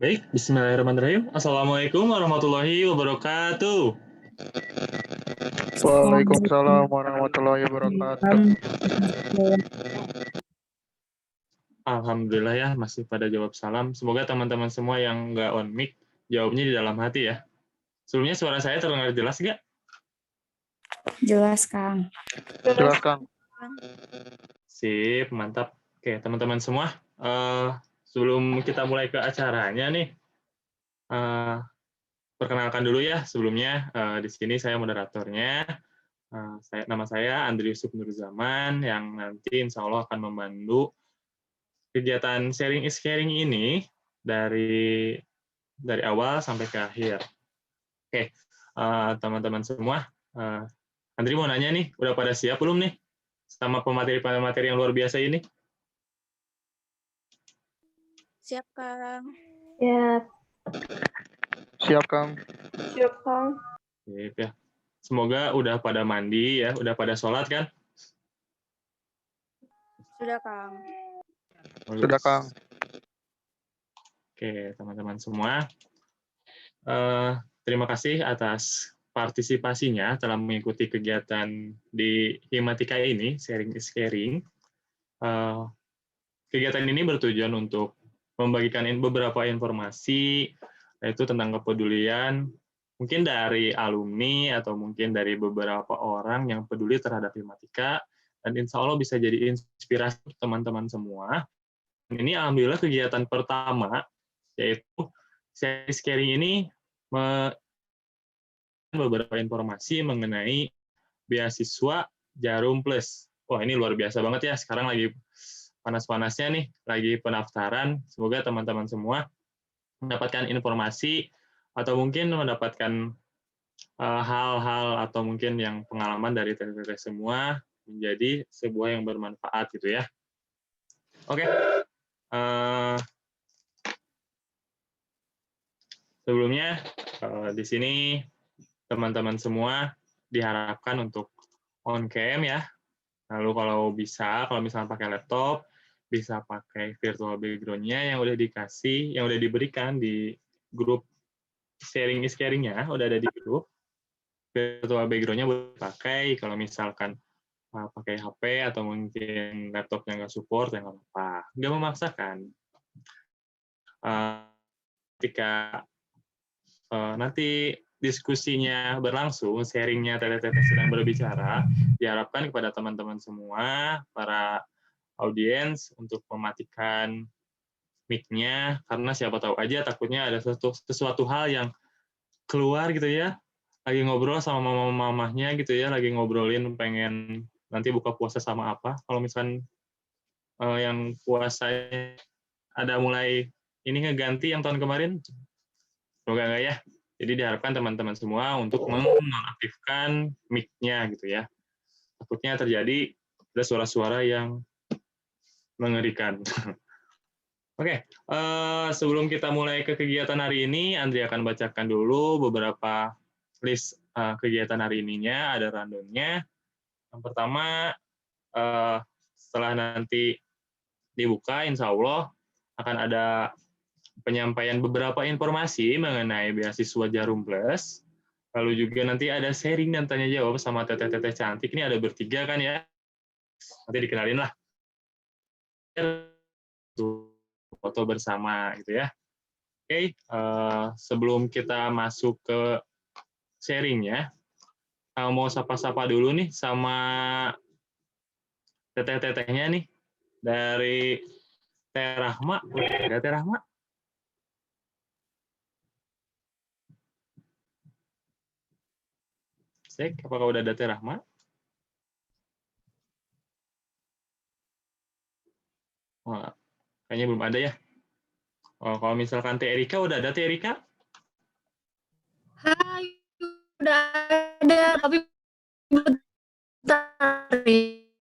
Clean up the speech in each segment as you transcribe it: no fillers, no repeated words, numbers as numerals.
Baik, bismillahirrahmanirrahim. Assalamualaikum warahmatullahi wabarakatuh. Waalaikumsalam warahmatullahi wabarakatuh. Alhamdulillah ya, masih pada jawab salam. Semoga teman-teman semua yang nggak on mic, jawabnya di dalam hati ya. Sebelumnya suara saya terdengar jelas nggak? Jelas, Kang. Jelas, Kang. Sip, mantap. Oke, teman-teman semua, sebelum kita mulai ke acaranya nih, perkenalkan dulu ya sebelumnya. Di sini saya moderatornya. Nama saya Andri Yusuf Nurzaman, yang nanti insya Allah akan membantu kegiatan sharing is caring ini dari awal sampai ke akhir. Oke, teman-teman semua, Andri mau nanya nih, udah pada siap belum nih sama pemateri-pemateri yang luar biasa ini? Siap, Kang. Siap. Siap, Kang. Siap, Kang. Sip ya. Semoga udah pada mandi ya, udah pada sholat kan? Sudah, Kang. Sudah, Kang. Oke, teman-teman semua, terima kasih atas partisipasinya dalam mengikuti kegiatan di Himatika ini, Sharing is Caring. Kegiatan ini bertujuan untuk membagikan beberapa informasi, yaitu tentang kepedulian, mungkin dari alumni atau mungkin dari beberapa orang yang peduli terhadap Himatika, dan insya Allah bisa jadi inspirasi teman-teman semua. Dan ini alhamdulillah kegiatan pertama, yaitu Sharing is Caring ini beberapa informasi mengenai beasiswa Jarum Plus. Wah, ini luar biasa banget ya. Sekarang lagi panas-panasnya nih, lagi pendaftaran. Semoga teman-teman semua mendapatkan informasi atau mungkin mendapatkan hal-hal atau mungkin yang pengalaman dari teteh-teteh semua menjadi sebuah yang bermanfaat gitu ya. Oke. Sebelumnya di sini teman-teman semua diharapkan untuk on cam ya. Lalu kalau bisa, kalau misalnya pakai laptop, bisa pakai virtual background-nya yang udah diberikan di grup sharing is caring-nya, udah ada di grup. Virtual background-nya boleh pakai, kalau misalkan pakai HP atau mungkin laptopnya nggak support, ya nggak apa-apa. Nggak memaksakan. Ketika nanti diskusinya berlangsung, sharing-nya teteh-teteh sedang berbicara, diharapkan kepada teman-teman semua, para audiens, untuk mematikan mic-nya, karena siapa tahu aja takutnya ada sesuatu hal yang keluar gitu ya, lagi ngobrol sama mama-mamahnya gitu ya, lagi ngobrolin pengen nanti buka puasa sama apa, kalau misalkan yang puasanya ada mulai ini ngeganti yang tahun kemarin, semoga enggak ya. Jadi diharapkan teman-teman semua untuk menonaktifkan mic-nya gitu ya. Takutnya terjadi ada suara-suara yang mengerikan. Oke, sebelum kita mulai ke kegiatan hari ini, Andri akan bacakan dulu beberapa list kegiatan hari ininya, ada rundown-nya. Yang pertama, setelah nanti dibuka, insya Allah akan ada penyampaian beberapa informasi mengenai beasiswa Jarum Plus. Lalu juga nanti ada sharing dan tanya jawab sama teteh-teteh cantik. Ini ada bertiga kan ya? Nanti dikenalin lah. Foto bersama gitu ya. Oke, sebelum kita masuk ke sharingnya, mau sapa-sapa dulu nih sama teteh-tetehnya nih dari Teh Rahma. Ada Teh Rahma? Cek, apakah udah ada Teh Rahma? Oh, kayaknya belum ada ya. Oh, kalau misalkan Teh Erika, udah ada Teh Erika? Hai, udah ada, tapi bentar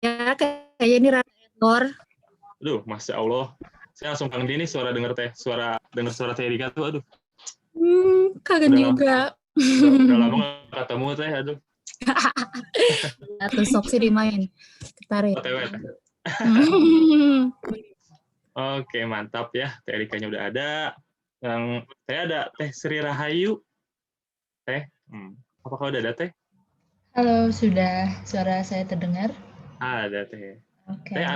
ya, kayaknya ini error. Aduh, Masya Allah. Saya langsung panggil ini suara denger suara Teh Erika tuh, aduh. Kangen juga. Udah lama nggak ketemu Teh, aduh. Atau sok sih dimain. Tarik. OTW. Oke, mantap ya. Teh Erikanya udah ada. Yang Teh ada Teh Sri Rahayu. Teh, apakah udah ada Teh? Halo, sudah. Suara saya terdengar? Ada Teh. Oke. Teh,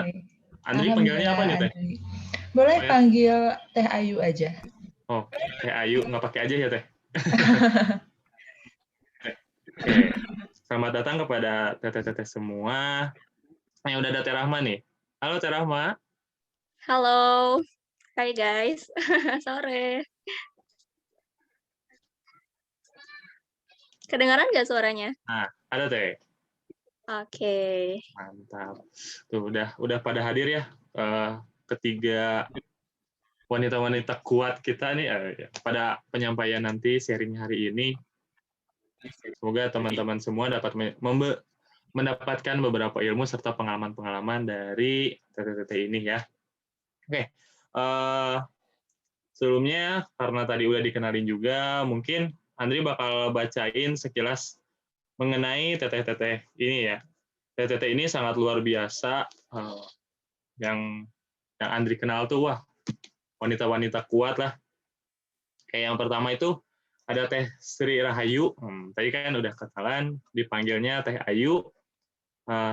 Andri panggilnya apa nih Teh? Andri. Boleh Oh, ya. panggil Teh Ayu aja. Oh, Teh Ayu, nggak pakai aja ya Teh? Oke. Selamat datang kepada teteh-teteh semua. Yang udah ada Teh Rahma nih. Halo Teh Rahma. Halo, hai guys, sore. Kedengaran nggak suaranya? Nah, ada Teh. Oke. Mantap. Tuh udah pada hadir ya. Ketiga wanita-wanita kuat kita nih pada penyampaian nanti sharing hari ini. Semoga teman-teman semua dapat mendapatkan beberapa ilmu serta pengalaman-pengalaman dari TTT ini ya. Oke. Sebelumnya karena tadi udah dikenalin juga, mungkin Andri bakal bacain sekilas mengenai teteh-teteh ini ya. Teteh ini sangat luar biasa. Yang Andri kenal tuh wah wanita-wanita kuat lah. Kayak yang pertama itu ada Teh Sri Rahayu. Tadi kan udah kenalan, dipanggilnya Teh Ayu.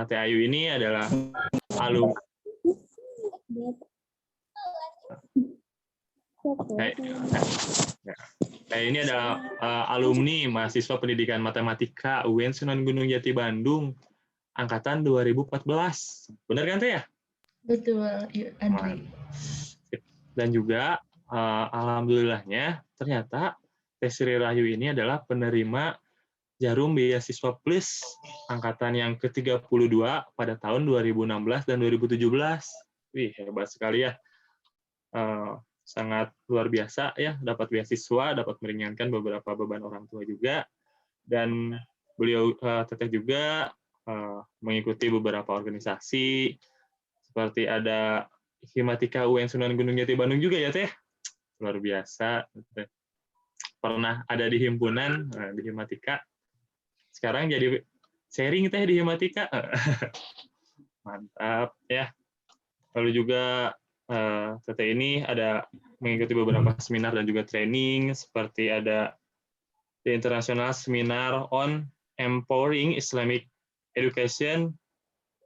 Teh Ayu ini adalah alumni. Ini adalah alumni mahasiswa pendidikan matematika UIN Sunan Gunung Jati Bandung angkatan 2014. Benar kan Teh ya? Betul, Andri. Dan juga alhamdulillahnya ternyata Teh Sri Rahayu ini adalah penerima Jarum Beasiswa Plus angkatan yang ke-32 pada tahun 2016 dan 2017. Wih, hebat sekali ya. Sangat luar biasa ya, dapat beasiswa, dapat meringankan beberapa beban orang tua juga. Dan beliau Teteh juga mengikuti beberapa organisasi, seperti ada Himatika UIN Sunan Gunung Jati Bandung juga ya Teh. Luar biasa. Pernah ada di himpunan di Himatika. Sekarang jadi sharing Teh di Himatika. Mantap ya. Lalu juga Teteh ini ada mengikuti beberapa seminar dan juga training, seperti ada the International Seminar on Empowering Islamic Education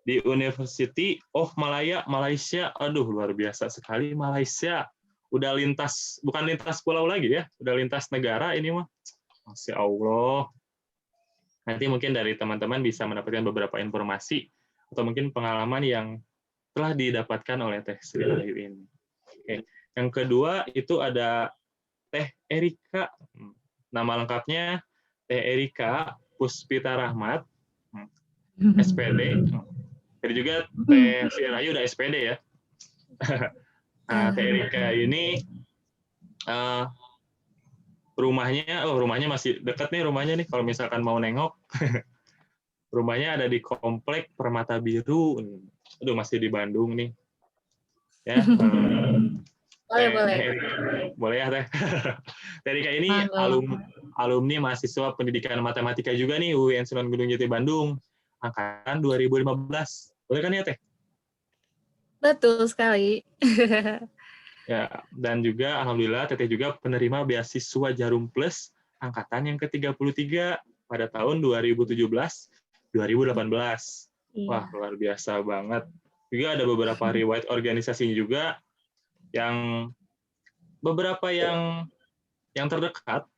di University of Malaya, Malaysia. Aduh, luar biasa sekali Malaysia. Udah lintas, bukan lintas pulau lagi ya, udah lintas negara ini mah. Masya Allah. Nanti mungkin dari teman-teman bisa mendapatkan beberapa informasi atau mungkin pengalaman yang telah didapatkan oleh Teh Sri Rahayu ini. Oke. Yang kedua itu ada Teh Erika. Nama lengkapnya Teh Erika Puspita Rahmat, SPD. Jadi juga Teh Sri Rahayu udah SPD ya. Nah, Teh Erika ini rumahnya masih dekat nih rumahnya nih kalau misalkan mau nengok. Rumahnya ada di Komplek Permata Biru. Aduh, masih di Bandung nih. Ya. Boleh. Boleh ya, Teh. Teh Erika ini alumni mahasiswa pendidikan matematika juga nih UIN Sunan Gunung Jati Bandung angkatan 2015. Boleh kan ya, Teh? Betul sekali. Ya, dan juga alhamdulillah Teteh juga penerima beasiswa Jarum Plus angkatan yang ke-33 pada tahun 2017-2018. Wah, luar biasa banget. Juga ada beberapa riwayat organisasinya juga yang beberapa yang terdekat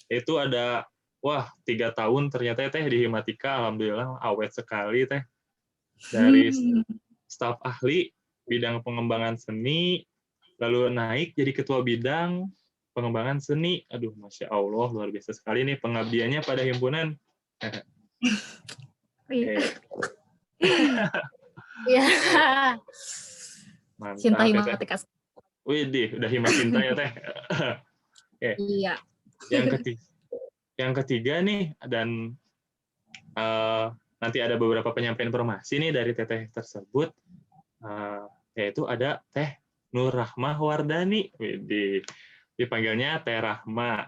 itu ada 3 tahun ternyata Teh di Himatika, alhamdulillah awet sekali Teh. Dari staf ahli bidang pengembangan seni, lalu naik jadi ketua bidang pengembangan seni. Aduh, Masya Allah, luar biasa sekali nih pengabdiannya pada himpunan. Iya. Mantap, Cinta ya, Himatika. Widih, udah Himacinta ya Teh. Oke. Iya. Yang ketiga nih, dan nanti ada beberapa penyampaian informasi nih dari Teteh tersebut, yaitu ada Teh Nur Rahmah Wardani. Dipanggilnya Teh Rahma.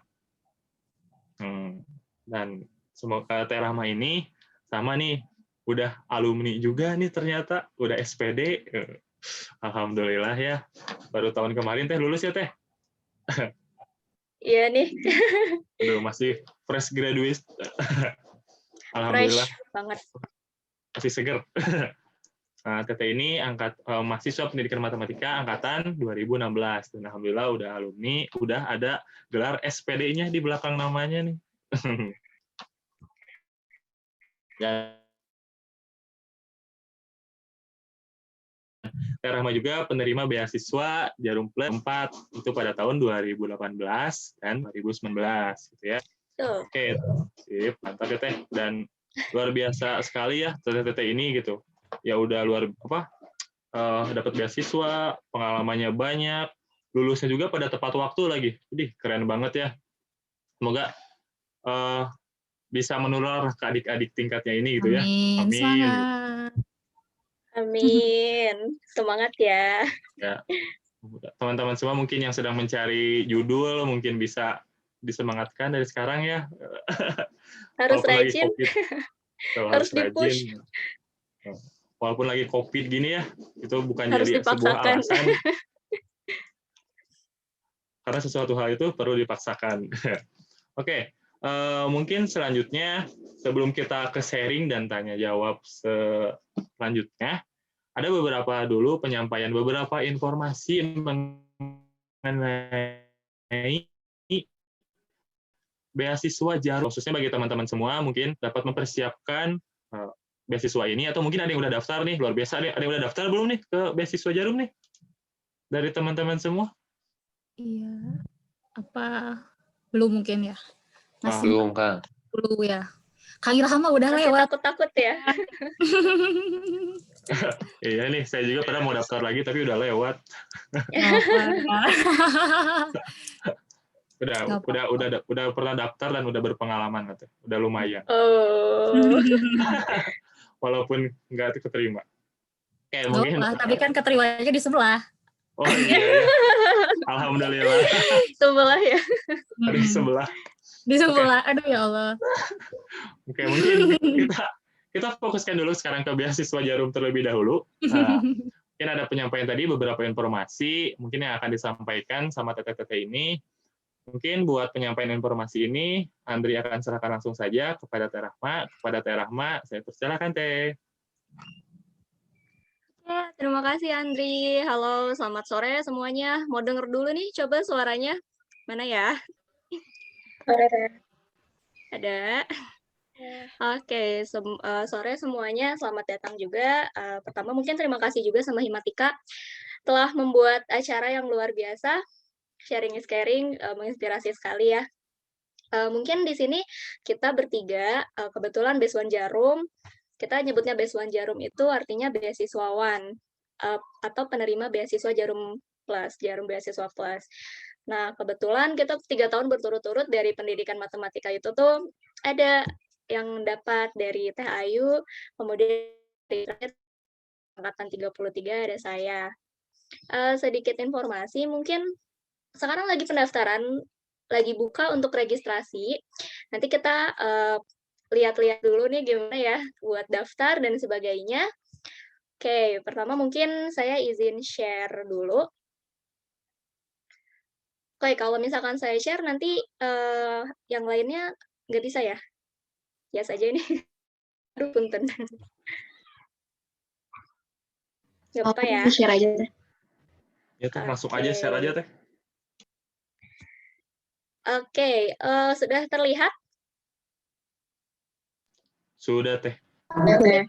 Dan semoga Teh Rahma ini sama nih, udah alumni juga nih ternyata, udah SPD. Alhamdulillah ya. Baru tahun kemarin Teh lulus ya Teh. Iya nih, Aduh, masih fresh graduate. fresh Alhamdulillah, banget. masih seger. Nah, Teteh ini mahasiswa pendidikan matematika angkatan 2016. Dan alhamdulillah udah alumni, udah ada gelar SPD-nya di belakang namanya nih. Ya, Teh Rahma juga penerima beasiswa Jarum Plus 4 itu pada tahun 2018 dan 2019 gitu ya. Tuh. Oke, sip, mantap ya Teh. Dan luar biasa sekali ya Teteh ini gitu. Ya udah dapat beasiswa, pengalamannya banyak, lulusnya juga pada tepat waktu lagi. Jadi keren banget ya. Semoga bisa menular ke adik-adik tingkatnya ini gitu ya. Amin. Amin. Semangat. Amin. Semangat ya. Ya. Teman-teman semua mungkin yang sedang mencari judul mungkin bisa disemangatkan dari sekarang ya. Harus Walaupun lagi rajin. COVID. Harus di-push. Walaupun lagi COVID gini ya, itu bukan Harus jadi sebuah dipaksakan. alasan. Karena sesuatu hal itu perlu dipaksakan. Oke, mungkin selanjutnya sebelum kita ke sharing dan tanya jawab selanjutnya, ada beberapa dulu penyampaian beberapa informasi mengenai beasiswa Jarum, khususnya bagi teman-teman semua mungkin dapat mempersiapkan beasiswa ini, atau mungkin ada yang udah daftar nih, luar biasa, ada yang udah daftar belum nih ke beasiswa Jarum nih dari teman-teman semua? Iya. Apa belum mungkin ya? Masih Belum, Kang. dulu ya. Kang Ilham mah udah Masih lewat. takut-takut ya. Iya nih, saya juga pernah mau daftar lagi tapi udah lewat. Udah pernah daftar dan udah berpengalaman katanya. Udah lumayan. Oh. Walaupun nggak keterima. Mungkin. Tapi kan keterimanya di sebelah. Oh iya. Alhamdulillah. Sebelah ya. Di sebelah. Di sebelah. Aduh ya Allah. Oke, mungkin kita fokuskan dulu sekarang ke beasiswa Jarum terlebih dahulu. Nah, mungkin ada penyampaian tadi beberapa informasi mungkin yang akan disampaikan sama teteh-teteh ini. Mungkin buat penyampaian informasi ini, Andri akan serahkan langsung saja kepada Teh Rahma. Kepada Teh Rahma, saya persilakan Teh. Ya, terima kasih Andri. Halo, selamat sore semuanya. Mau denger dulu nih, coba suaranya. Mana ya? Ada. Oke, sore semuanya. Selamat datang juga. Pertama mungkin terima kasih juga sama Himatika telah membuat acara yang luar biasa. Sharing is caring, menginspirasi sekali ya. Mungkin di sini kita bertiga, kebetulan Beasiswa Jarum, kita nyebutnya Beasiswa Jarum itu artinya beasiswawan atau penerima beasiswa Jarum Plus, Jarum Beasiswa Plus. Nah, kebetulan kita 3 tahun berturut-turut dari pendidikan matematika itu tuh ada yang dapat dari Teh Ayu, kemudian dari angkatan 33 ada saya. Sedikit informasi, mungkin sekarang lagi pendaftaran, lagi buka untuk registrasi. Nanti kita lihat-lihat dulu nih gimana ya buat daftar dan sebagainya. Oke, pertama mungkin saya izin share dulu. Oke, kalau misalkan saya share nanti yang lainnya nggak bisa ya? Ya saja ini. Aduh, punten. Nggak apa ya? Share aja. Ya Teh, langsung aja share aja Teh. Oke, sudah terlihat? Sudah Teh. Oke.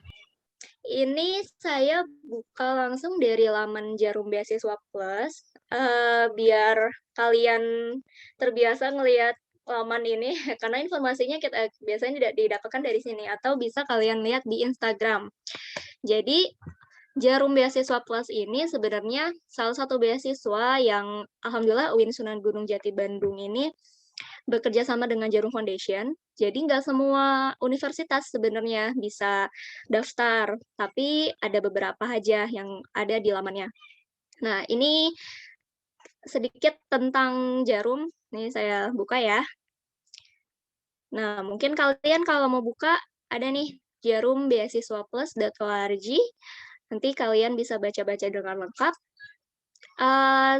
Ini saya buka langsung dari laman Jarum Beasiswa Plus, biar kalian terbiasa ngelihat laman ini, karena informasinya kita biasanya tidak didapatkan dari sini, atau bisa kalian lihat di Instagram. Jadi, Jarum Beasiswa Plus ini sebenarnya salah satu beasiswa yang alhamdulillah UIN Sunan Gunung Jati Bandung ini bekerja sama dengan Jarum Foundation. Jadi nggak semua universitas sebenarnya bisa daftar, tapi ada beberapa aja yang ada di lamannya. Nah, ini sedikit tentang Jarum. Ini saya buka ya. Nah, mungkin kalian kalau mau buka, ada nih jarumbeasiswaplus.org. Nanti kalian bisa baca-baca dengan lengkap.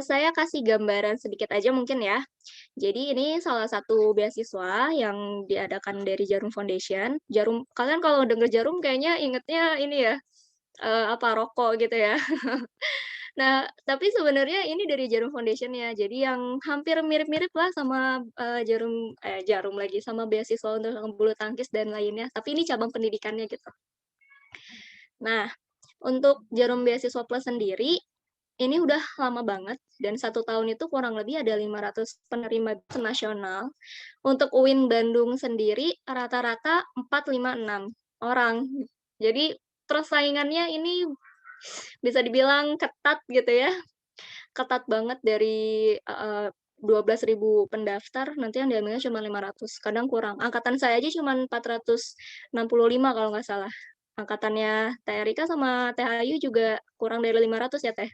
Saya kasih gambaran sedikit aja mungkin ya. Jadi ini salah satu beasiswa yang diadakan dari Jarum Foundation. Kalian kalau denger Jarum kayaknya ingetnya ini ya, rokok gitu ya. Nah, tapi sebenarnya ini dari Jarum Foundation ya. Jadi yang hampir mirip-mirip lah sama Jarum lagi, sama beasiswa untuk bulu tangkis dan lainnya. Tapi ini cabang pendidikannya gitu. Nah, untuk Jarum Beasiswa Plus sendiri, ini udah lama banget, dan 1 tahun itu kurang lebih ada 500 penerima nasional. Untuk UIN Bandung sendiri, rata-rata 4, 5, 6 orang. Jadi persaingannya ini bisa dibilang ketat gitu ya. Ketat banget dari 12.000 pendaftar, nanti yang diambilnya cuma 500, kadang kurang. Angkatan saya aja cuma 465 kalau nggak salah. Angkatannya Teh Erika sama Teh Ayu juga kurang dari 500 ya, Teh?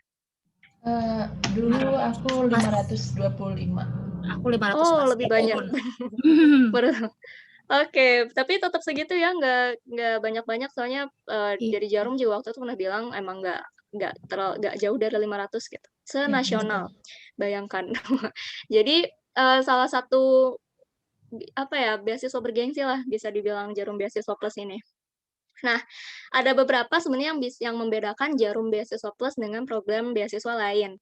Dulu aku 525. Aku 500. Oh, lebih banyak. Oke, tapi tetap segitu ya, nggak banyak-banyak soalnya dari Jarum juga waktu itu pernah bilang emang nggak jauh dari 500 gitu. Senasional, bayangkan. Jadi salah satu beasiswa bergengsi lah bisa dibilang Jarum Beasiswa Plus ini. Nah, ada beberapa sebenarnya yang membedakan Jarum Beasiswa Plus dengan program beasiswa lain.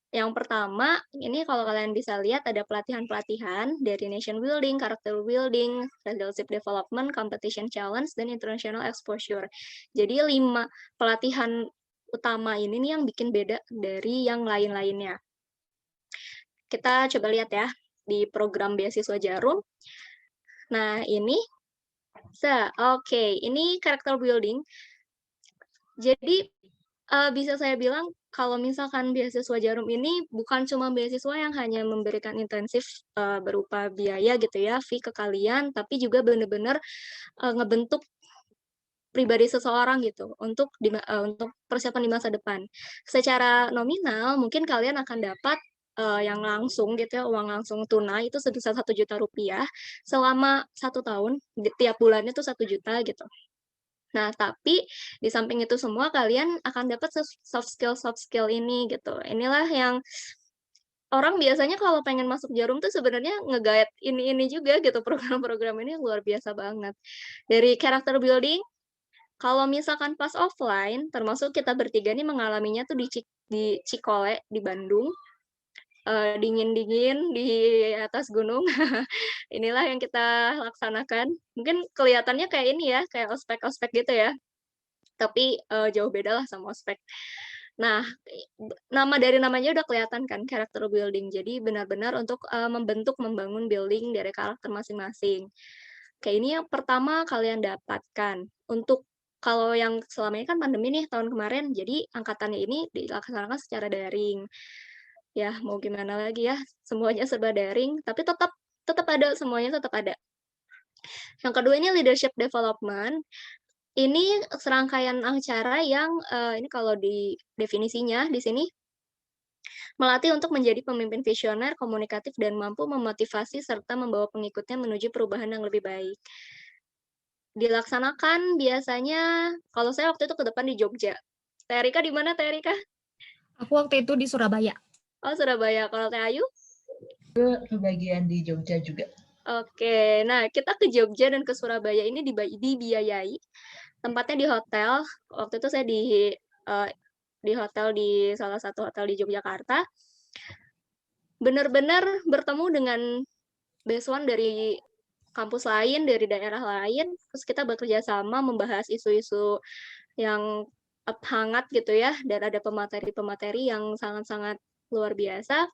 Yang pertama, ini kalau kalian bisa lihat ada pelatihan-pelatihan dari nation building, character building, leadership development, competition challenge, dan international exposure. Jadi 5 pelatihan utama ini nih yang bikin beda dari yang lain-lainnya. Kita coba lihat ya di program beasiswa Jarum. Nah, ini ini character building. Jadi bisa saya bilang kalau misalkan beasiswa Jarum ini bukan cuma beasiswa yang hanya memberikan intensif berupa biaya gitu ya, fee ke kalian, tapi juga benar-benar ngebentuk pribadi seseorang gitu untuk persiapan di masa depan. Secara nominal mungkin kalian akan dapat yang langsung gitu ya, uang langsung tunai itu sebesar 1 juta rupiah selama 1 tahun, tiap bulannya tuh 1 juta gitu. Nah, tapi di samping itu semua kalian akan dapat soft skill ini gitu. Inilah yang orang biasanya kalau pengen masuk Jarum tuh sebenarnya nge-guide ini juga gitu, program-program ini luar biasa banget. Dari character building, kalau misalkan pas offline, termasuk kita bertiga nih mengalaminya tuh di Cikole, di Bandung, dingin-dingin di atas gunung. Inilah yang kita laksanakan. Mungkin kelihatannya kayak ini ya, kayak ospek-ospek gitu ya. Tapi jauh beda lah sama ospek. Nah, dari namanya udah kelihatan kan, character building. Jadi benar-benar untuk membangun building dari karakter masing-masing. Kayak ini yang pertama kalian dapatkan. Untuk kalau yang selama ini kan pandemi nih tahun kemarin, jadi angkatannya ini dilaksanakan secara daring. Ya, mau gimana lagi ya, semuanya serba daring, tapi tetap ada, semuanya tetap ada. Yang kedua ini leadership development. Ini serangkaian acara yang ini kalau di definisinya di sini melatih untuk menjadi pemimpin visioner, komunikatif, dan mampu memotivasi serta membawa pengikutnya menuju perubahan yang lebih baik. Dilaksanakan biasanya, kalau saya waktu itu ke depan di Jogja. Teh Erika di mana, Teh Erika? Aku waktu itu di Surabaya. Oh, Surabaya. Kalau Teh Ayu? Kebagian di Jogja juga. Oke, nah kita ke Jogja dan ke Surabaya ini dibiayai. Tempatnya di hotel. Waktu itu saya di hotel di salah satu hotel di Yogyakarta. Benar-benar bertemu dengan beasiswan dari kampus lain, dari daerah lain. Terus kita bekerja sama membahas isu-isu yang hangat gitu ya. Dan ada pemateri-pemateri yang sangat-sangat luar biasa.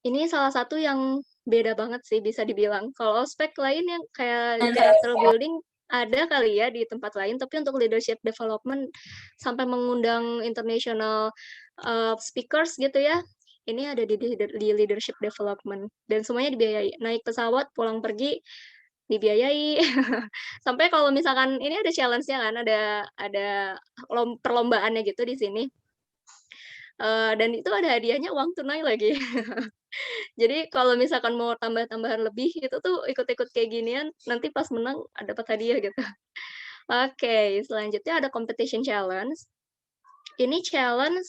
Ini salah satu yang beda banget sih bisa dibilang. Kalau ospek lain yang kayak character building ada kali ya di tempat lain, tapi untuk leadership development sampai mengundang international speakers gitu ya, ini ada di leadership development dan semuanya dibiayai. Naik pesawat, pulang pergi dibiayai. Sampai kalau misalkan ini ada challenge-nya kan, ada perlombaannya gitu di sini. Dan itu ada hadiahnya uang tunai lagi. Jadi kalau misalkan mau tambah-tambahan lebih itu tuh ikut-ikut kayak ginian, nanti pas menang dapat hadiah gitu. Oke, selanjutnya ada competition challenge. Ini challenge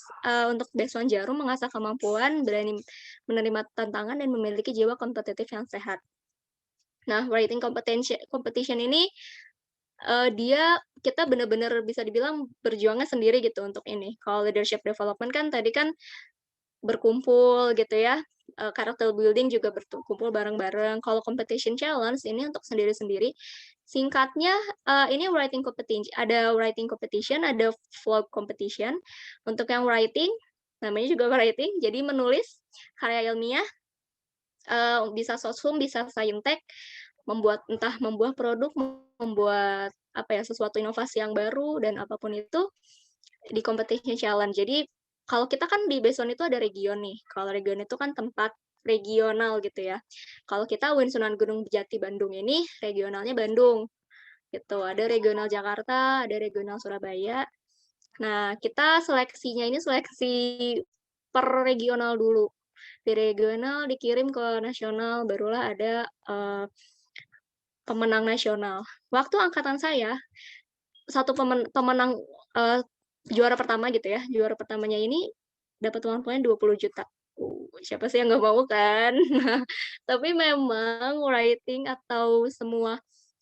untuk Besuan Jarum mengasah kemampuan, berani menerima tantangan, dan memiliki jiwa kompetitif yang sehat. Nah, writing competition ini kita benar-benar bisa dibilang berjuangnya sendiri gitu untuk ini. Kalau leadership development kan tadi kan berkumpul gitu ya, character building juga berkumpul bareng-bareng. Kalau competition challenge ini untuk sendiri-sendiri. Singkatnya ini writing competition, ada vlog competition. Untuk yang writing, namanya juga writing, jadi menulis karya ilmiah, bisa soshum, bisa saintek, entah membuat produk, membuat sesuatu inovasi yang baru, dan apapun itu di competition challenge. Jadi kalau kita kan di Beson itu ada region nih. Kalau region itu kan tempat regional gitu ya. Kalau kita UIN Sunan Gunung Jati Bandung ini regionalnya Bandung gitu. Ada regional Jakarta, ada regional Surabaya. Nah, kita seleksinya ini seleksi per regional dulu. Di regional dikirim ke nasional, barulah ada pemenang nasional. Waktu angkatan saya, satu pemenang juara pertama gitu ya, juara pertamanya ini dapat uang poin 20 juta. Siapa sih yang nggak mau kan? Tapi memang writing atau semua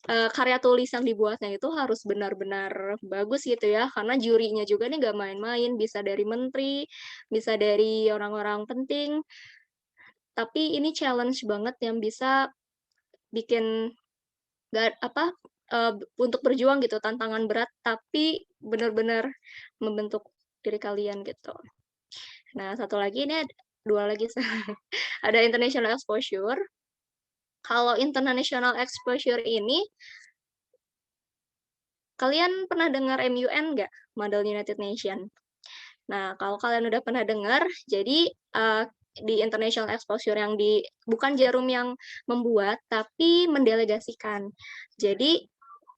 karya tulis yang dibuatnya itu harus benar-benar bagus gitu ya, karena jurinya juga nih nggak main-main, bisa dari menteri, bisa dari orang-orang penting. Tapi ini challenge banget yang bisa bikin untuk berjuang gitu, tantangan berat, tapi benar-benar membentuk diri kalian gitu. Nah, satu lagi ini dua lagi ada international exposure. Kalau international exposure ini, kalian pernah dengar MUN nggak? Model United Nation. Nah, kalau kalian udah pernah dengar, jadi di international exposure yang bukan Jarum yang membuat, tapi mendelegasikan. Jadi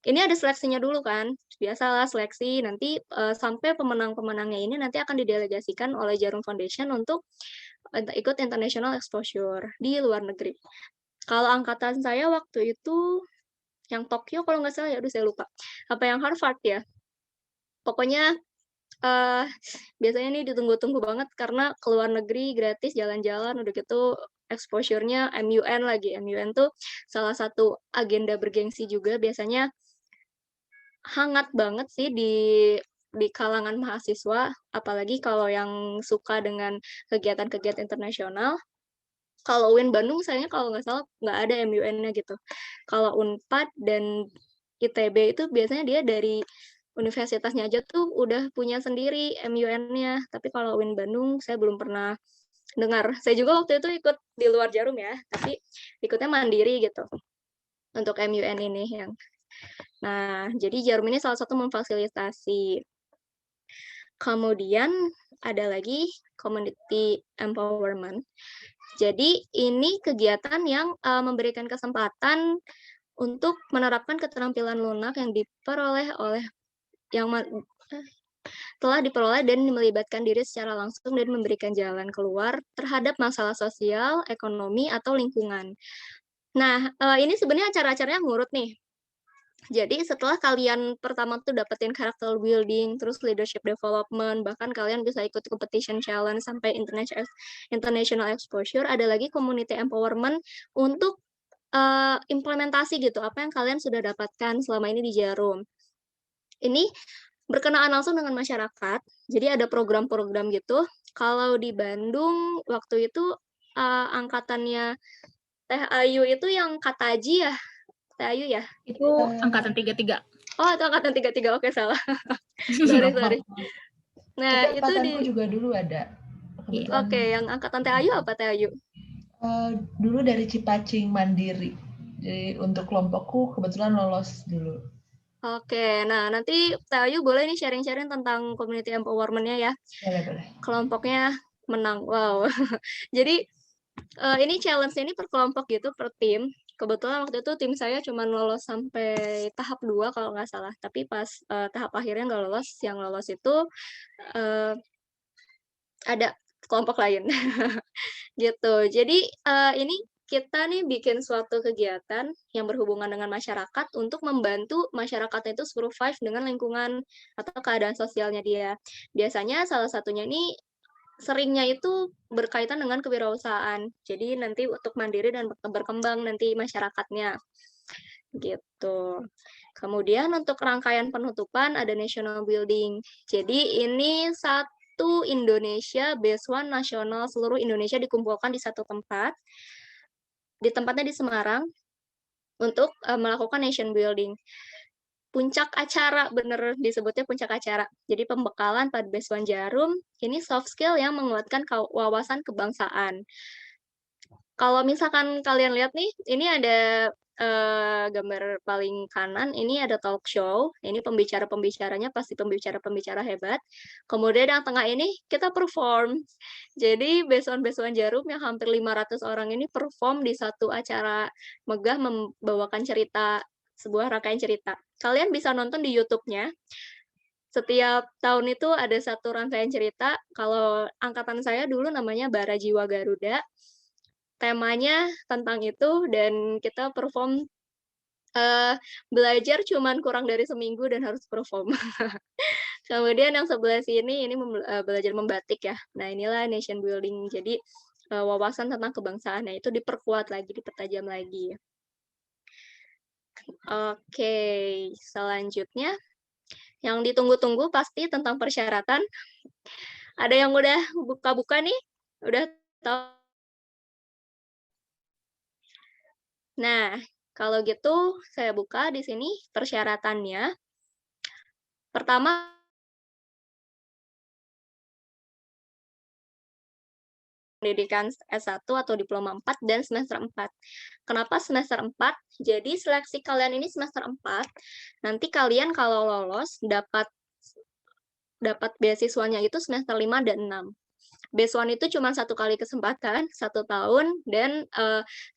ini ada seleksinya dulu kan, biasalah seleksi, nanti sampai pemenang-pemenangnya ini nanti akan didelegasikan oleh Jarum Foundation untuk ikut international exposure di luar negeri. Kalau angkatan saya waktu itu yang Tokyo kalau nggak salah ya, aduh saya lupa. Apa yang Harvard ya? Pokoknya biasanya ini ditunggu-tunggu banget karena ke luar negeri gratis jalan-jalan, udah gitu exposure-nya MUN lagi. MUN tuh salah satu agenda bergengsi juga, biasanya hangat banget sih di kalangan mahasiswa, apalagi kalau yang suka dengan kegiatan-kegiatan internasional. Kalau UIN Bandung sayangnya kalau nggak salah nggak ada MUN-nya gitu. Kalau UNPAD dan ITB itu biasanya dia dari universitasnya aja tuh udah punya sendiri MUN-nya. Tapi kalau UIN Bandung saya belum pernah dengar. Saya juga waktu itu ikut di luar Jarum ya, tapi ikutnya mandiri gitu untuk MUN ini yang. Nah, jadi Jarum ini salah satu memfasilitasi. Kemudian ada lagi community empowerment. Jadi ini kegiatan yang memberikan kesempatan untuk menerapkan keterampilan lunak yang telah diperoleh dan melibatkan diri secara langsung dan memberikan jalan keluar terhadap masalah sosial, ekonomi, atau lingkungan. Nah, ini sebenarnya acara-acaranya ngurut nih. Jadi setelah kalian pertama tuh dapetin character building, terus leadership development, bahkan kalian bisa ikut competition challenge sampai international exposure, ada lagi community empowerment untuk implementasi gitu, apa yang kalian sudah dapatkan selama ini di Jarum. Ini berkenaan langsung dengan masyarakat, jadi ada program-program gitu. Kalau di Bandung, waktu itu angkatannya Teh Ayu itu yang Kataji ya? Teh Ayu ya? Itu angkatan 33. Oh, itu angkatan 33, oke salah. Sorry. Nah, tapi itu juga dulu ada. Oke, yang angkatan Teh Ayu apa Teh Ayu? Dulu dari Cipacing Mandiri. Jadi untuk kelompokku kebetulan lolos dulu. Oke, nah nanti Teh Ayu boleh nih sharing-sharing tentang community empowerment-nya ya. Boleh. Kelompoknya menang, wow. Jadi ini challenge-nya ini per kelompok gitu, per tim. Kebetulan waktu itu tim saya cuma lolos sampai tahap 2 kalau nggak salah. Tapi pas tahap akhirnya nggak lolos, yang lolos itu ada kelompok lain. Gitu. Jadi ini kita nih bikin suatu kegiatan yang berhubungan dengan masyarakat untuk membantu masyarakatnya itu survive dengan lingkungan atau keadaan sosialnya dia. Biasanya salah satunya ini seringnya itu berkaitan dengan kewirausahaan. Jadi nanti untuk mandiri dan berkembang nanti masyarakatnya. Gitu. Kemudian untuk rangkaian penutupan ada national building. Jadi ini satu Indonesia, Besuan nasional seluruh Indonesia dikumpulkan di satu tempat. Di tempatnya di Semarang untuk melakukan nation building. Puncak acara, bener disebutnya puncak acara. Jadi pembekalan pada Besuan Jarum, ini soft skill yang menguatkan wawasan kebangsaan. Kalau misalkan kalian lihat nih, ini ada gambar paling kanan, ini ada talk show, ini pembicara-pembicaranya pasti pembicara-pembicara hebat. Kemudian yang tengah ini kita perform. Jadi Besuan-Besuan Jarum yang hampir 500 orang ini perform di satu acara megah membawakan cerita, sebuah rangkaian cerita. Kalian bisa nonton di YouTube-nya. Setiap tahun itu ada satu rangkaian cerita. Kalau angkatan saya dulu namanya Bara Jiwa Garuda. Temanya tentang itu dan kita perform belajar cuman kurang dari seminggu dan harus perform. Kemudian yang sebelah sini ini belajar membatik ya. Nah, inilah nation building. Jadi wawasan tentang kebangsaan itu diperkuat lagi, dipertajam lagi. Oke, selanjutnya yang ditunggu-tunggu pasti tentang persyaratan. Ada yang udah buka-buka nih? Udah tahu? Nah, kalau gitu saya buka di sini persyaratannya. Pertama, pendidikan S1 atau diploma 4 dan semester 4. Kenapa semester 4? Jadi seleksi kalian ini semester 4. Nanti kalian kalau lolos dapat beasiswanya itu semester 5 dan 6. Besuan itu cuma satu kali kesempatan, 1 tahun, dan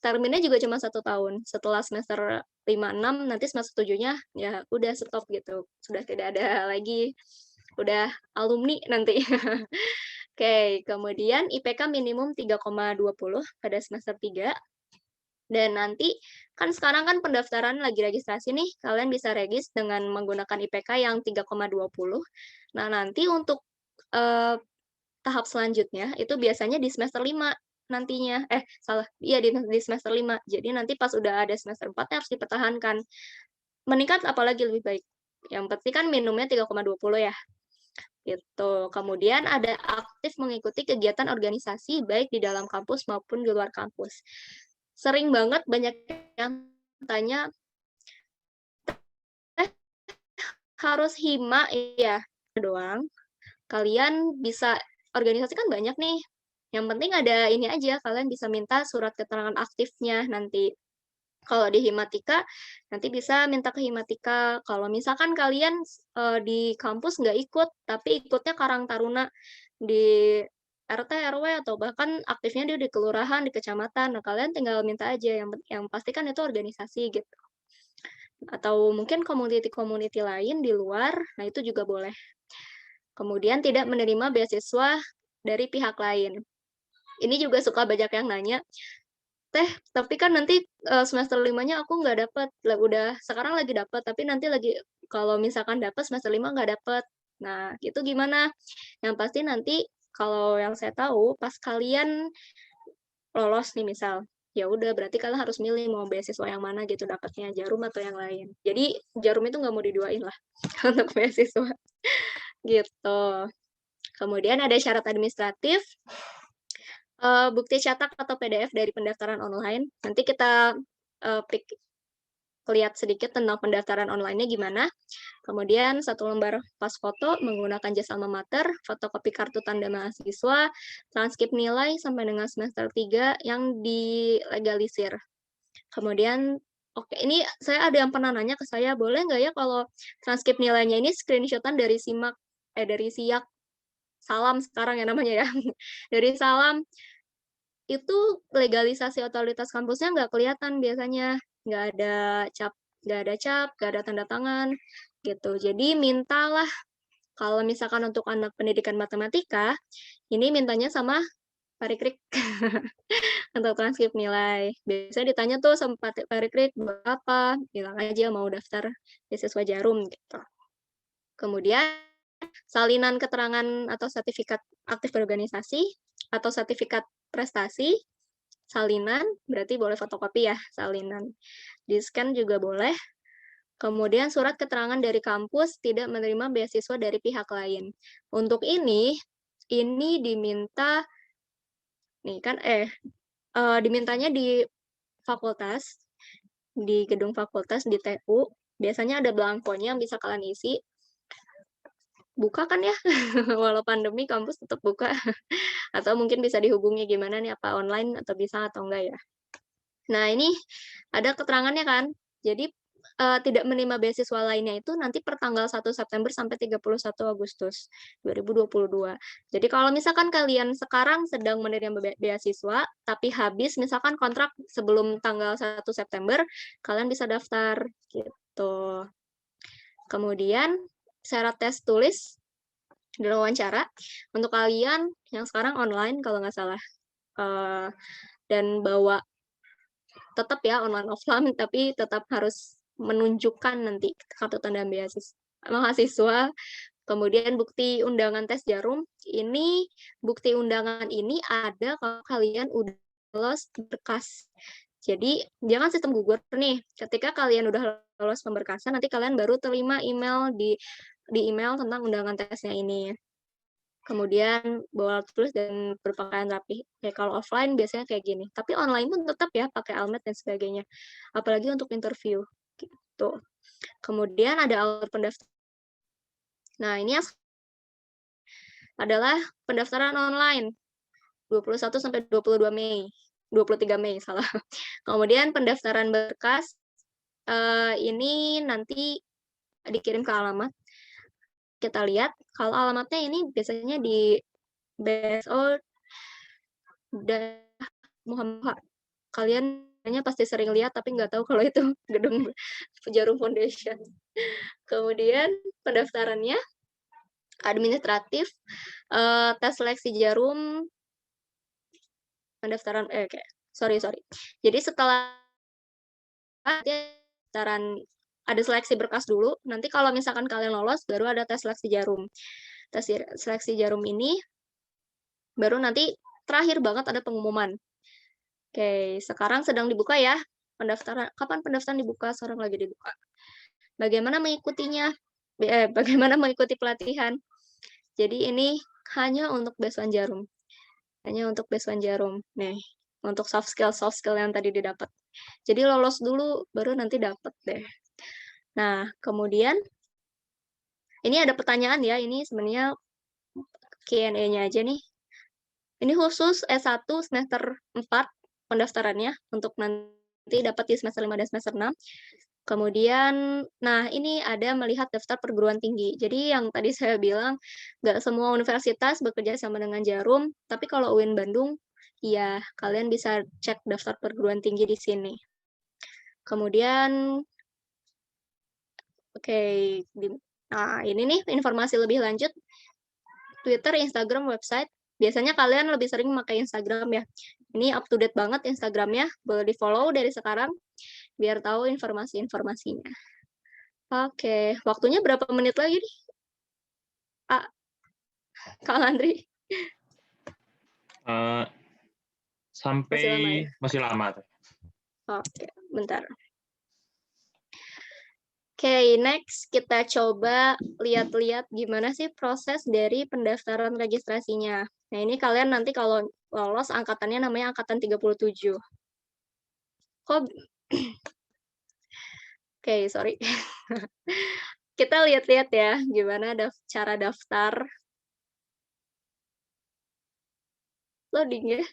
terminnya juga cuma 1 tahun. Setelah semester 5-6, nanti semester 7-nya ya udah stop gitu. Sudah tidak ada lagi, udah alumni nanti. Oke, kemudian IPK minimum 3,20 pada semester 3. Dan nanti, kan sekarang kan pendaftaran lagi registrasi nih, kalian bisa regis dengan menggunakan IPK yang 3,20. Nah, nanti untuk tahap selanjutnya itu biasanya di semester 5 nantinya. Di semester 5. Jadi nanti pas udah ada semester 4 harus dipertahankan. Meningkat apalagi lebih baik. Yang penting kan minimumnya 3,20 ya. Gitu. Kemudian ada aktif mengikuti kegiatan organisasi baik di dalam kampus maupun di luar kampus. Sering banget banyak yang tanya, harus hima ya doang. Kalian bisa organisasi kan banyak nih. Yang penting ada ini aja, kalian bisa minta surat keterangan aktifnya nanti. Kalau di Himatika, nanti bisa minta ke Himatika. Kalau misalkan kalian di kampus nggak ikut, tapi ikutnya Karang Taruna di RT, RW, atau bahkan aktifnya dia di kelurahan, di kecamatan. Nah, kalian tinggal minta aja, yang pasti kan itu organisasi gitu. Atau mungkin community-community lain di luar, nah itu juga boleh. Kemudian tidak menerima beasiswa dari pihak lain. Ini juga suka banyak yang nanya, Teh, tapi kan nanti semester 5-nya aku nggak dapat. Udah sekarang lagi dapat, tapi nanti lagi kalau misalkan dapat semester 5 nggak dapat. Nah, itu gimana? Yang pasti nanti kalau yang saya tahu pas kalian lolos nih misal, ya udah berarti kalian harus milih mau beasiswa yang mana gitu dapatnya, Jarum atau yang lain. Jadi Jarum itu nggak mau diduain lah untuk beasiswa. Gitu. Kemudian ada syarat administratif, bukti cetak atau PDF dari pendaftaran online. Nanti kita lihat sedikit tentang pendaftaran online-nya gimana. Kemudian 1 lembar pas foto menggunakan jasa alma mater, fotokopi kartu tanda mahasiswa, transkrip nilai sampai dengan semester 3 yang dilegalisir. Kemudian, ini saya ada yang pernah nanya ke saya, boleh nggak ya kalau transkrip nilainya ini screenshot-an dari dari SIAK, Salam sekarang ya namanya ya, dari Salam, itu legalisasi otoritas kampusnya nggak kelihatan biasanya, nggak ada cap, nggak ada tanda tangan, gitu. Jadi mintalah, kalau misalkan untuk anak pendidikan matematika, ini mintanya sama Parikrik untuk transkrip nilai. Biasanya ditanya tuh sama Parikrik berapa, bilang aja mau daftar beasiswa Jarum gitu. Kemudian salinan keterangan atau sertifikat aktif berorganisasi atau sertifikat prestasi, salinan berarti boleh fotokopi ya, salinan. Di-scan juga boleh. Kemudian surat keterangan dari kampus tidak menerima beasiswa dari pihak lain. Untuk ini diminta nih kan dimintanya di fakultas, di gedung fakultas di TU. Biasanya ada belangkonya yang bisa kalian isi. Buka kan ya, walau pandemi kampus tetap buka. Atau mungkin bisa dihubungi gimana nih, apa online atau bisa atau enggak ya. Nah ini ada keterangannya kan, jadi tidak menerima beasiswa lainnya itu nanti per tanggal 1 September sampai 31 Agustus 2022. Jadi kalau misalkan kalian sekarang sedang menerima beasiswa, tapi habis misalkan kontrak sebelum tanggal 1 September, kalian bisa daftar gitu. Kemudian syarat tes tulis dan wawancara untuk kalian yang sekarang online kalau nggak salah, dan bawa tetap ya online offline, tapi tetap harus menunjukkan nanti kartu tanda mahasiswa. Kemudian bukti undangan tes Jarum, ini bukti undangan ini ada kalau kalian udah lolos berkas. Jadi jangan sistem gugur nih. Ketika kalian udah lolos pemberkasan, nanti kalian baru terima email di email tentang undangan tesnya ini. Kemudian bawa alat tulis dan berpakaian rapi. Kayak kalau offline biasanya kayak gini. Tapi online pun tetap ya pakai almet dan sebagainya. Apalagi untuk interview gitu. Kemudian ada alat pendaftaran. Nah, ini adalah pendaftaran online 21 sampai 22 Mei. 23 Mei salah. Kemudian pendaftaran berkas ini nanti dikirim ke alamat. Kita lihat kalau alamatnya ini biasanya di BSO Muhammad. Kalian pasti sering lihat tapi nggak tahu kalau itu gedung Jarum Foundation. Kemudian pendaftarannya administratif, tes seleksi Jarum, pendaftaran sorry. Jadi setelah pendaftaran ada seleksi berkas dulu, nanti kalau misalkan kalian lolos baru ada tes seleksi Jarum. Tes seleksi Jarum ini baru nanti terakhir banget ada pengumuman. Oke, sekarang sedang dibuka ya pendaftaran. Kapan pendaftaran dibuka? Sekarang lagi dibuka. Bagaimana mengikutinya? Bagaimana mengikuti pelatihan? Jadi ini hanya untuk beasiswa Jarum. Hanya untuk beasiswa Jarum. Nih, untuk soft skill yang tadi didapat. Jadi lolos dulu, baru nanti dapat deh. Nah, kemudian ini ada pertanyaan ya. Ini sebenarnya Q&A-nya aja nih. Ini khusus S1 semester 4 pendaftarannya untuk nanti dapat di semester 5 dan semester 6. Kemudian, nah ini ada melihat daftar perguruan tinggi. Jadi yang tadi saya bilang, nggak semua universitas bekerja sama dengan Jarum, tapi kalau UIN Bandung, ya kalian bisa cek daftar perguruan tinggi di sini. Kemudian, nah ini nih informasi lebih lanjut, Twitter, Instagram, website. Biasanya kalian lebih sering memakai Instagram ya. Ini up to date banget Instagramnya, boleh di-follow dari sekarang, biar tahu informasi-informasinya. Oke, waktunya berapa menit lagi nih? Kang Andri? Sampai masih lama. Oke, bentar. Oke, next kita coba lihat-lihat gimana sih proses dari pendaftaran registrasinya. Nah, ini kalian nanti kalau lolos angkatannya namanya angkatan 37. Oke, sorry. Kita lihat-lihat ya gimana cara daftar. Loading ya?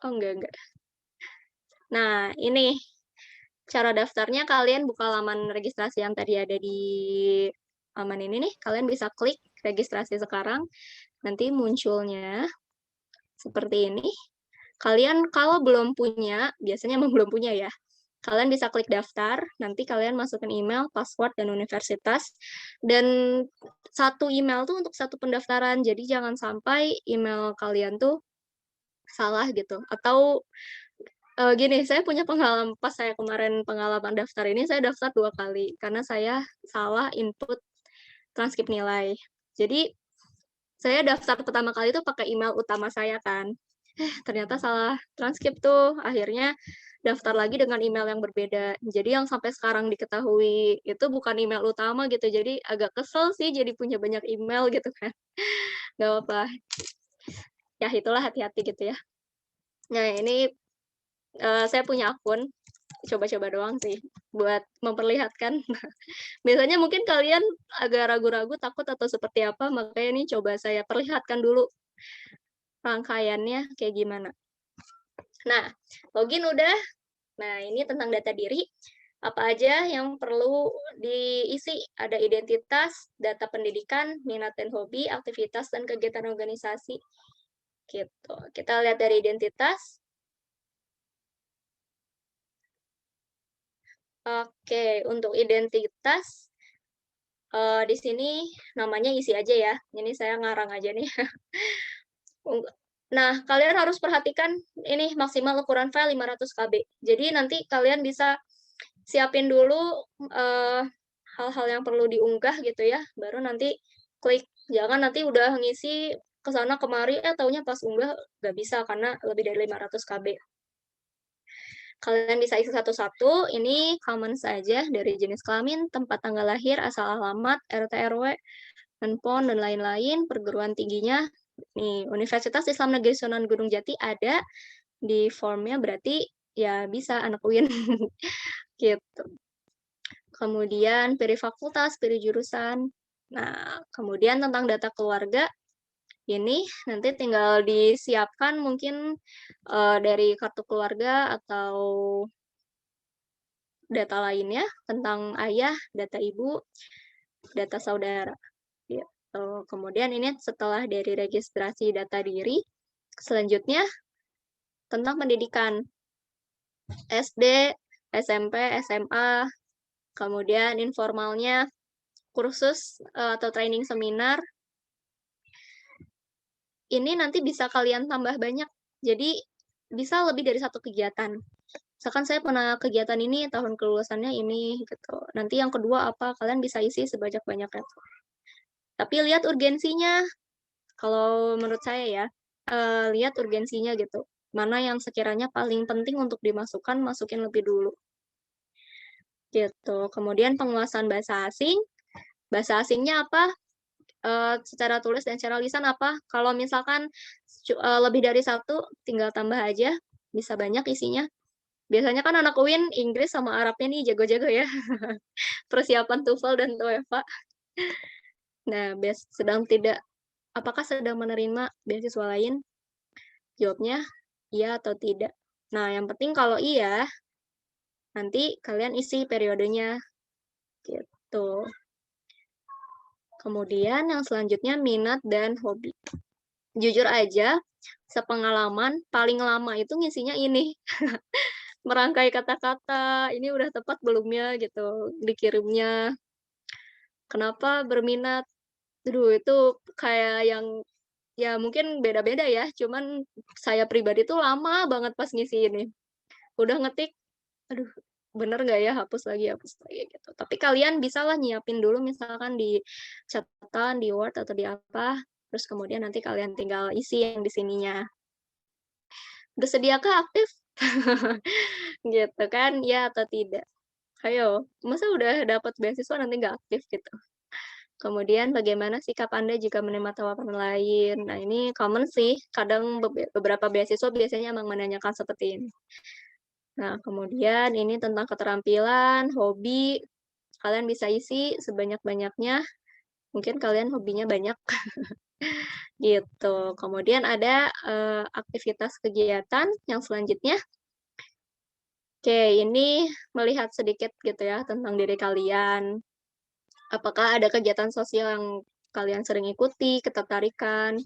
Oh, enggak. Nah, ini cara daftarnya, kalian buka laman registrasi yang tadi ada di laman ini nih. Kalian bisa klik registrasi sekarang. Nanti munculnya seperti ini. Kalian kalau belum punya, biasanya emang belum punya ya, kalian bisa klik daftar, nanti kalian masukkan email, password, dan universitas. Dan satu email tuh untuk satu pendaftaran, jadi jangan sampai email kalian tuh salah gitu. Atau gini, saya punya pengalaman pas saya kemarin pengalaman daftar ini, saya daftar 2 kali karena saya salah input transkrip nilai. Jadi saya daftar pertama kali itu pakai email utama saya kan. Ternyata salah transkrip tuh. Akhirnya daftar lagi dengan email yang berbeda. Jadi yang sampai sekarang diketahui itu bukan email utama gitu. Jadi agak kesel sih jadi punya banyak email gitu kan. Gak apa-apa. Ya itulah hati-hati gitu ya. Nah ini saya punya akun. Coba-coba doang sih buat memperlihatkan. Biasanya mungkin kalian agak ragu-ragu, takut atau seperti apa, makanya ini coba saya perlihatkan dulu rangkaiannya kayak gimana. Nah, login udah. Nah, ini tentang data diri. Apa aja yang perlu diisi? Ada identitas, data pendidikan, minat dan hobi, aktivitas dan kegiatan organisasi. Gitu. Kita lihat dari identitas. Oke, untuk identitas di sini namanya isi aja ya. Ini saya ngarang aja nih. Nah, kalian harus perhatikan ini maksimal ukuran file 500 KB. Jadi nanti kalian bisa siapin dulu hal-hal yang perlu diunggah gitu ya, baru nanti klik. Jangan nanti udah ngisi ke sana kemari, taunya pas unggah nggak bisa karena lebih dari 500 KB. Kalian bisa isi satu-satu, ini common saja dari jenis kelamin, tempat tanggal lahir, asal alamat, RT RW, handphone, dan lain-lain, perguruan tingginya. Nih, Universitas Islam Negeri Sunan Gunung Jati ada di formnya, berarti ya bisa anak UIN. Gitu. Kemudian pilih fakultas, pilih jurusan. Nah, kemudian tentang data keluarga, ini nanti tinggal disiapkan mungkin dari kartu keluarga atau data lainnya tentang ayah, data ibu, data saudara. Gitu. Kemudian ini setelah dari registrasi data diri, selanjutnya tentang pendidikan. SD, SMP, SMA, kemudian informalnya kursus atau training seminar. Ini nanti bisa kalian tambah banyak. Jadi bisa lebih dari satu kegiatan. Misalkan saya pernah kegiatan ini, tahun kelulusannya ini, gitu. Nanti yang kedua apa, kalian bisa isi sebanyak-banyaknya. Tapi lihat urgensinya. Kalau menurut saya ya, lihat urgensinya gitu. Mana yang sekiranya paling penting untuk dimasukkan, masukin lebih dulu. Gitu. Kemudian penguasaan bahasa asing. Bahasa asingnya apa? Secara tulis dan secara lisan apa? Kalau misalkan lebih dari satu, tinggal tambah aja, bisa banyak isinya. Biasanya kan anak UIN Inggris sama Arabnya nih jago-jago ya. Persiapan TOEFL dan TOEFL. Nah, apakah sedang menerima beasiswa lain? Jawabnya iya atau tidak. Nah, yang penting kalau iya, nanti kalian isi periodenya. Gitu. Kemudian yang selanjutnya minat dan hobi. Jujur aja, sepengalaman paling lama itu ngisinya ini. Merangkai kata-kata, ini udah tepat belum ya gitu dikirimnya. Kenapa berminat? Aduh, itu kayak yang ya mungkin beda-beda ya, cuman saya pribadi tuh lama banget pas ngisi ini. Udah ngetik, aduh bener nggak ya, hapus lagi gitu. Tapi kalian bisalah nyiapin dulu misalkan di catatan, di Word atau di apa, terus kemudian nanti kalian tinggal isi yang di sininya. Bersediakah aktif? Gitu kan, ya atau tidak. Ayo, masa udah dapat beasiswa nanti nggak aktif gitu. Kemudian bagaimana sikap Anda jika menerima tawaran lain? Nah ini common sih, kadang beberapa beasiswa biasanya emang menanyakan seperti ini. Nah, kemudian ini tentang keterampilan, hobi, kalian bisa isi sebanyak-banyaknya. Mungkin kalian hobinya banyak. Gitu. Kemudian ada aktivitas kegiatan yang selanjutnya. Oke, ini melihat sedikit gitu ya tentang diri kalian. Apakah ada kegiatan sosial yang kalian sering ikuti, ketertarikan?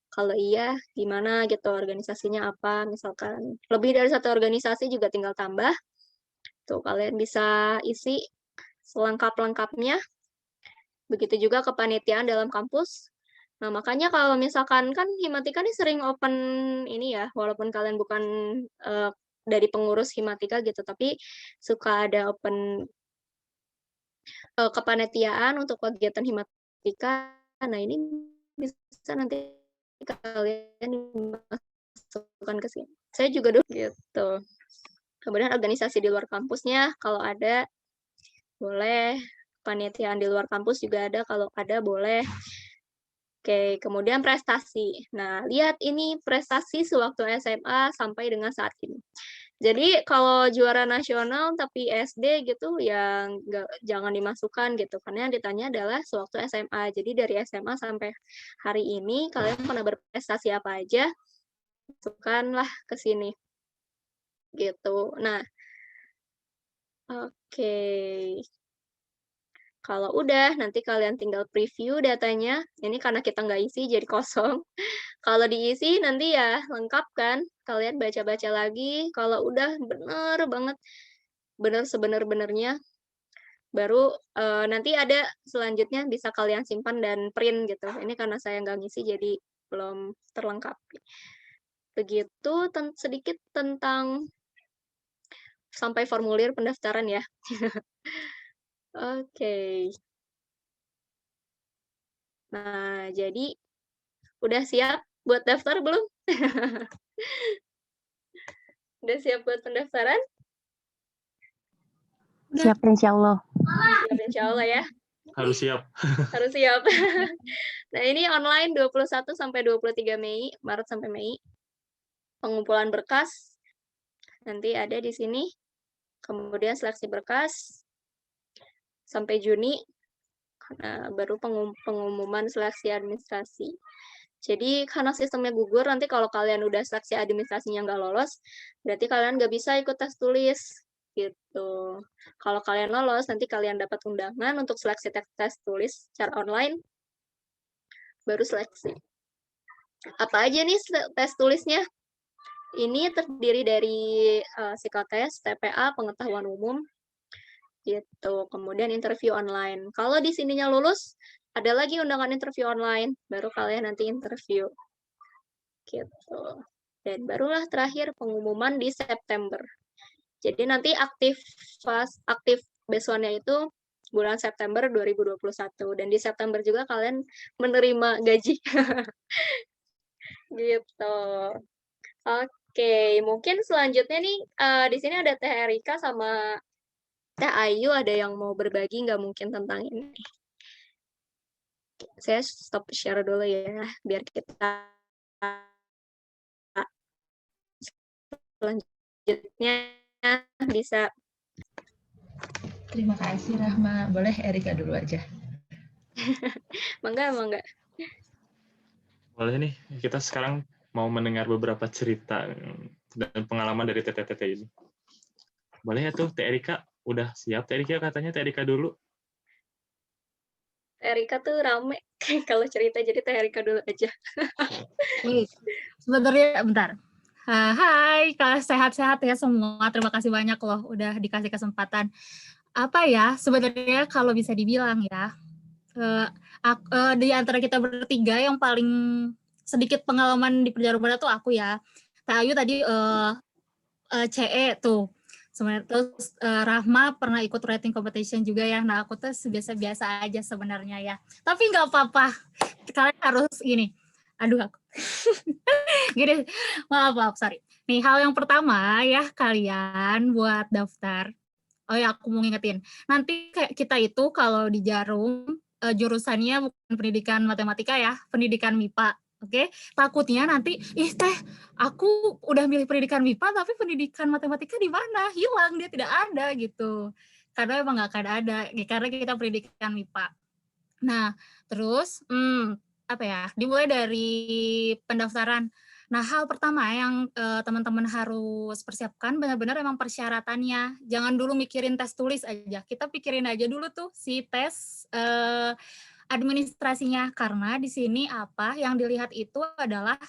Kalau iya, gimana gitu organisasinya apa? Misalkan lebih dari satu organisasi juga tinggal tambah. Tuh, kalian bisa isi selengkap-lengkapnya. Begitu juga kepanitiaan dalam kampus. Nah, makanya kalau misalkan kan Himatika nih sering open ini ya, walaupun kalian bukan dari pengurus Himatika gitu, tapi suka ada open kepanitiaan untuk kegiatan Himatika. Nah, ini bisa nanti kalian dimasukkan ke sini. Saya juga dulu gitu. Kemudian organisasi di luar kampusnya, kalau ada boleh. Panitiaan di luar kampus juga ada, kalau ada boleh. Oke, kemudian prestasi. Nah, lihat ini prestasi sewaktu SMA sampai dengan saat ini. Jadi kalau juara nasional tapi SD gitu ya jangan dimasukkan gitu, karena yang ditanya adalah sewaktu SMA. Jadi dari SMA sampai hari ini kalian pernah berprestasi apa aja, masukkanlah ke sini. Gitu. Nah, oke. Kalau udah, nanti kalian tinggal preview datanya. Ini karena kita nggak isi, jadi kosong. Kalau diisi, nanti ya lengkap kan. Kalian baca-baca lagi. Kalau udah bener banget, bener sebenar-benarnya, baru nanti ada selanjutnya bisa kalian simpan dan print gitu. Ini karena saya nggak ngisi, jadi belum terlengkap. Begitu sedikit tentang sampai formulir pendaftaran ya. Oke. Nah, jadi udah siap buat daftar belum? Udah siap buat pendaftaran? Siap, insya Allah. Siap, insya Allah ya. Harus siap. Harus siap. Nah, ini online 21 sampai 23 Mei, Maret sampai Mei. Pengumpulan berkas nanti ada di sini. Kemudian seleksi berkas sampai Juni. Nah, baru pengumuman seleksi administrasi. Jadi karena sistemnya gugur, nanti kalau kalian udah seleksi administrasinya nggak lolos, berarti kalian nggak bisa ikut tes tulis. Gitu. Kalau kalian lolos, nanti kalian dapat undangan untuk seleksi tes tulis secara online, baru seleksi. Apa aja nih tes tulisnya? Ini terdiri dari psikotes, TPA, pengetahuan umum, gitu. Kemudian interview online. Kalau di sininya lulus, ada lagi undangan interview online, baru kalian nanti interview. Gitu. Dan barulah terakhir pengumuman di September. Jadi nanti aktif besokannya itu bulan September 2021. Dan di September juga kalian menerima gaji. Gitu. Oke, mungkin selanjutnya nih di sini ada Teh Erika sama Teh Ayu, ada yang mau berbagi nggak mungkin tentang ini? Saya stop share dulu ya, biar kita selanjutnya bisa. Terima kasih Rahma. Boleh Erika dulu aja. Mangga. Boleh nih, kita sekarang mau mendengar beberapa cerita dan pengalaman dari TTT ini. Boleh ya tuh, Teh Erika? Udah siap Teh Erika katanya, Teh Erika dulu. Teh Erika tuh rame. Kalau cerita jadi Teh Erika dulu aja. Sebenarnya bentar. Hai, kalau sehat-sehat ya semua. Terima kasih banyak loh udah dikasih kesempatan. Apa ya, sebenarnya kalau bisa dibilang ya, di antara kita bertiga yang paling sedikit pengalaman di perjaruman itu aku ya. Teh Ayu tadi CE tuh. Sebenarnya terus Rahma pernah ikut writing competition juga ya. Nah, aku tuh biasa-biasa aja sebenarnya ya. Tapi nggak apa-apa. Kalian harus gini. Aduh aku. Gini, maaf, sorry. Nih, hal yang pertama ya kalian buat daftar. Oh ya, aku mau ngingetin. Nanti kayak kita itu kalau di Jarum, jurusannya bukan pendidikan matematika ya, pendidikan MIPA. Oke, takutnya nanti, Teh, aku udah milih pendidikan MIPA, tapi pendidikan matematika di mana? Hilang, dia tidak ada gitu. Karena emang nggak akan ada, karena kita pendidikan MIPA. Nah, terus, apa ya, dimulai dari pendaftaran. Nah, hal pertama yang teman-teman harus persiapkan benar-benar emang persyaratannya. Jangan dulu mikirin tes tulis aja. Kita pikirin aja dulu tuh si tes administrasinya, karena di sini apa yang dilihat itu adalah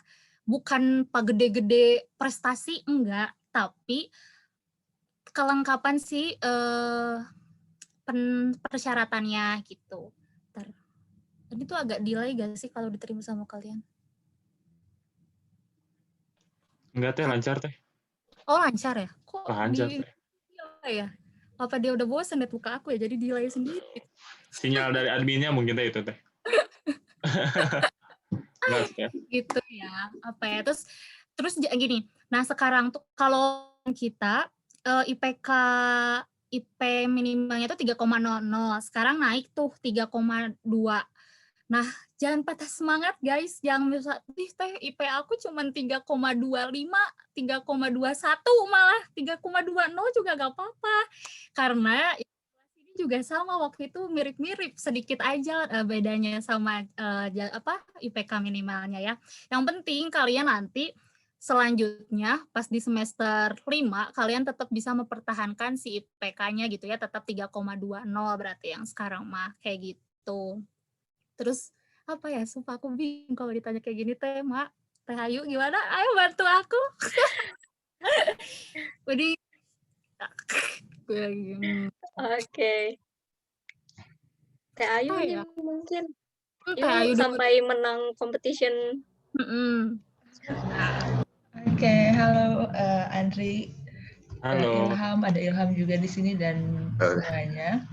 bukan gede-gede prestasi, enggak, tapi kelengkapan si persyaratannya gitu. Ini tuh agak delay gak sih kalau diterima sama kalian? Enggak teh, lancar teh. Oh lancar ya? Kok Lancar di teh. delay ya? Apa dia udah bosan liat muka aku ya, jadi delay sendiri? Sinyal dari adminnya mungkin teh itu teh. Enggak sih ya. Gitu ya, apa ya, terus gini, nah sekarang tuh kalau kita IP minimalnya tuh 3,00, sekarang naik tuh 3,2. Nah, jangan patah semangat guys, jangan bisa, teh IP aku cuma 3,25, 3,21 malah, 3,20 juga gak apa-apa. Karena ini juga sama, waktu itu mirip-mirip, sedikit aja bedanya sama IPK minimalnya ya. Yang penting kalian nanti selanjutnya pas di semester 5 kalian tetap bisa mempertahankan si IPK-nya gitu ya, tetap 3,20 berarti yang sekarang mah kayak gitu. Terus apa ya, sumpah aku bingung kalau ditanya kayak gini teh, Mak. Teh Ayu gimana? Ayo bantu aku. Jadi Oke. Teh Ayu apa nih ya? mungkin. Teh Ayu Yuk dulu. sampai menang competition. Oke, halo Andri, Halo. Ilham, ada Ilham juga di sini dan semuanya.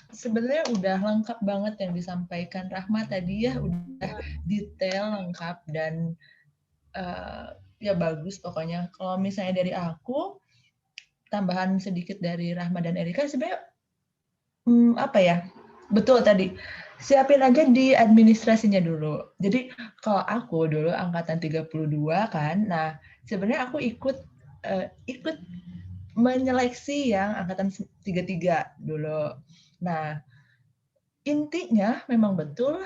Sebenarnya udah lengkap banget yang disampaikan Rahma tadi ya, udah detail, lengkap, dan ya bagus pokoknya. Kalau misalnya dari aku, tambahan sedikit dari Rahma dan Erika, sebenarnya apa ya, betul tadi, siapin aja di administrasinya dulu. Jadi kalau aku dulu angkatan 32 kan, nah sebenarnya aku ikut menyeleksi yang angkatan 33 dulu. Nah, intinya memang betul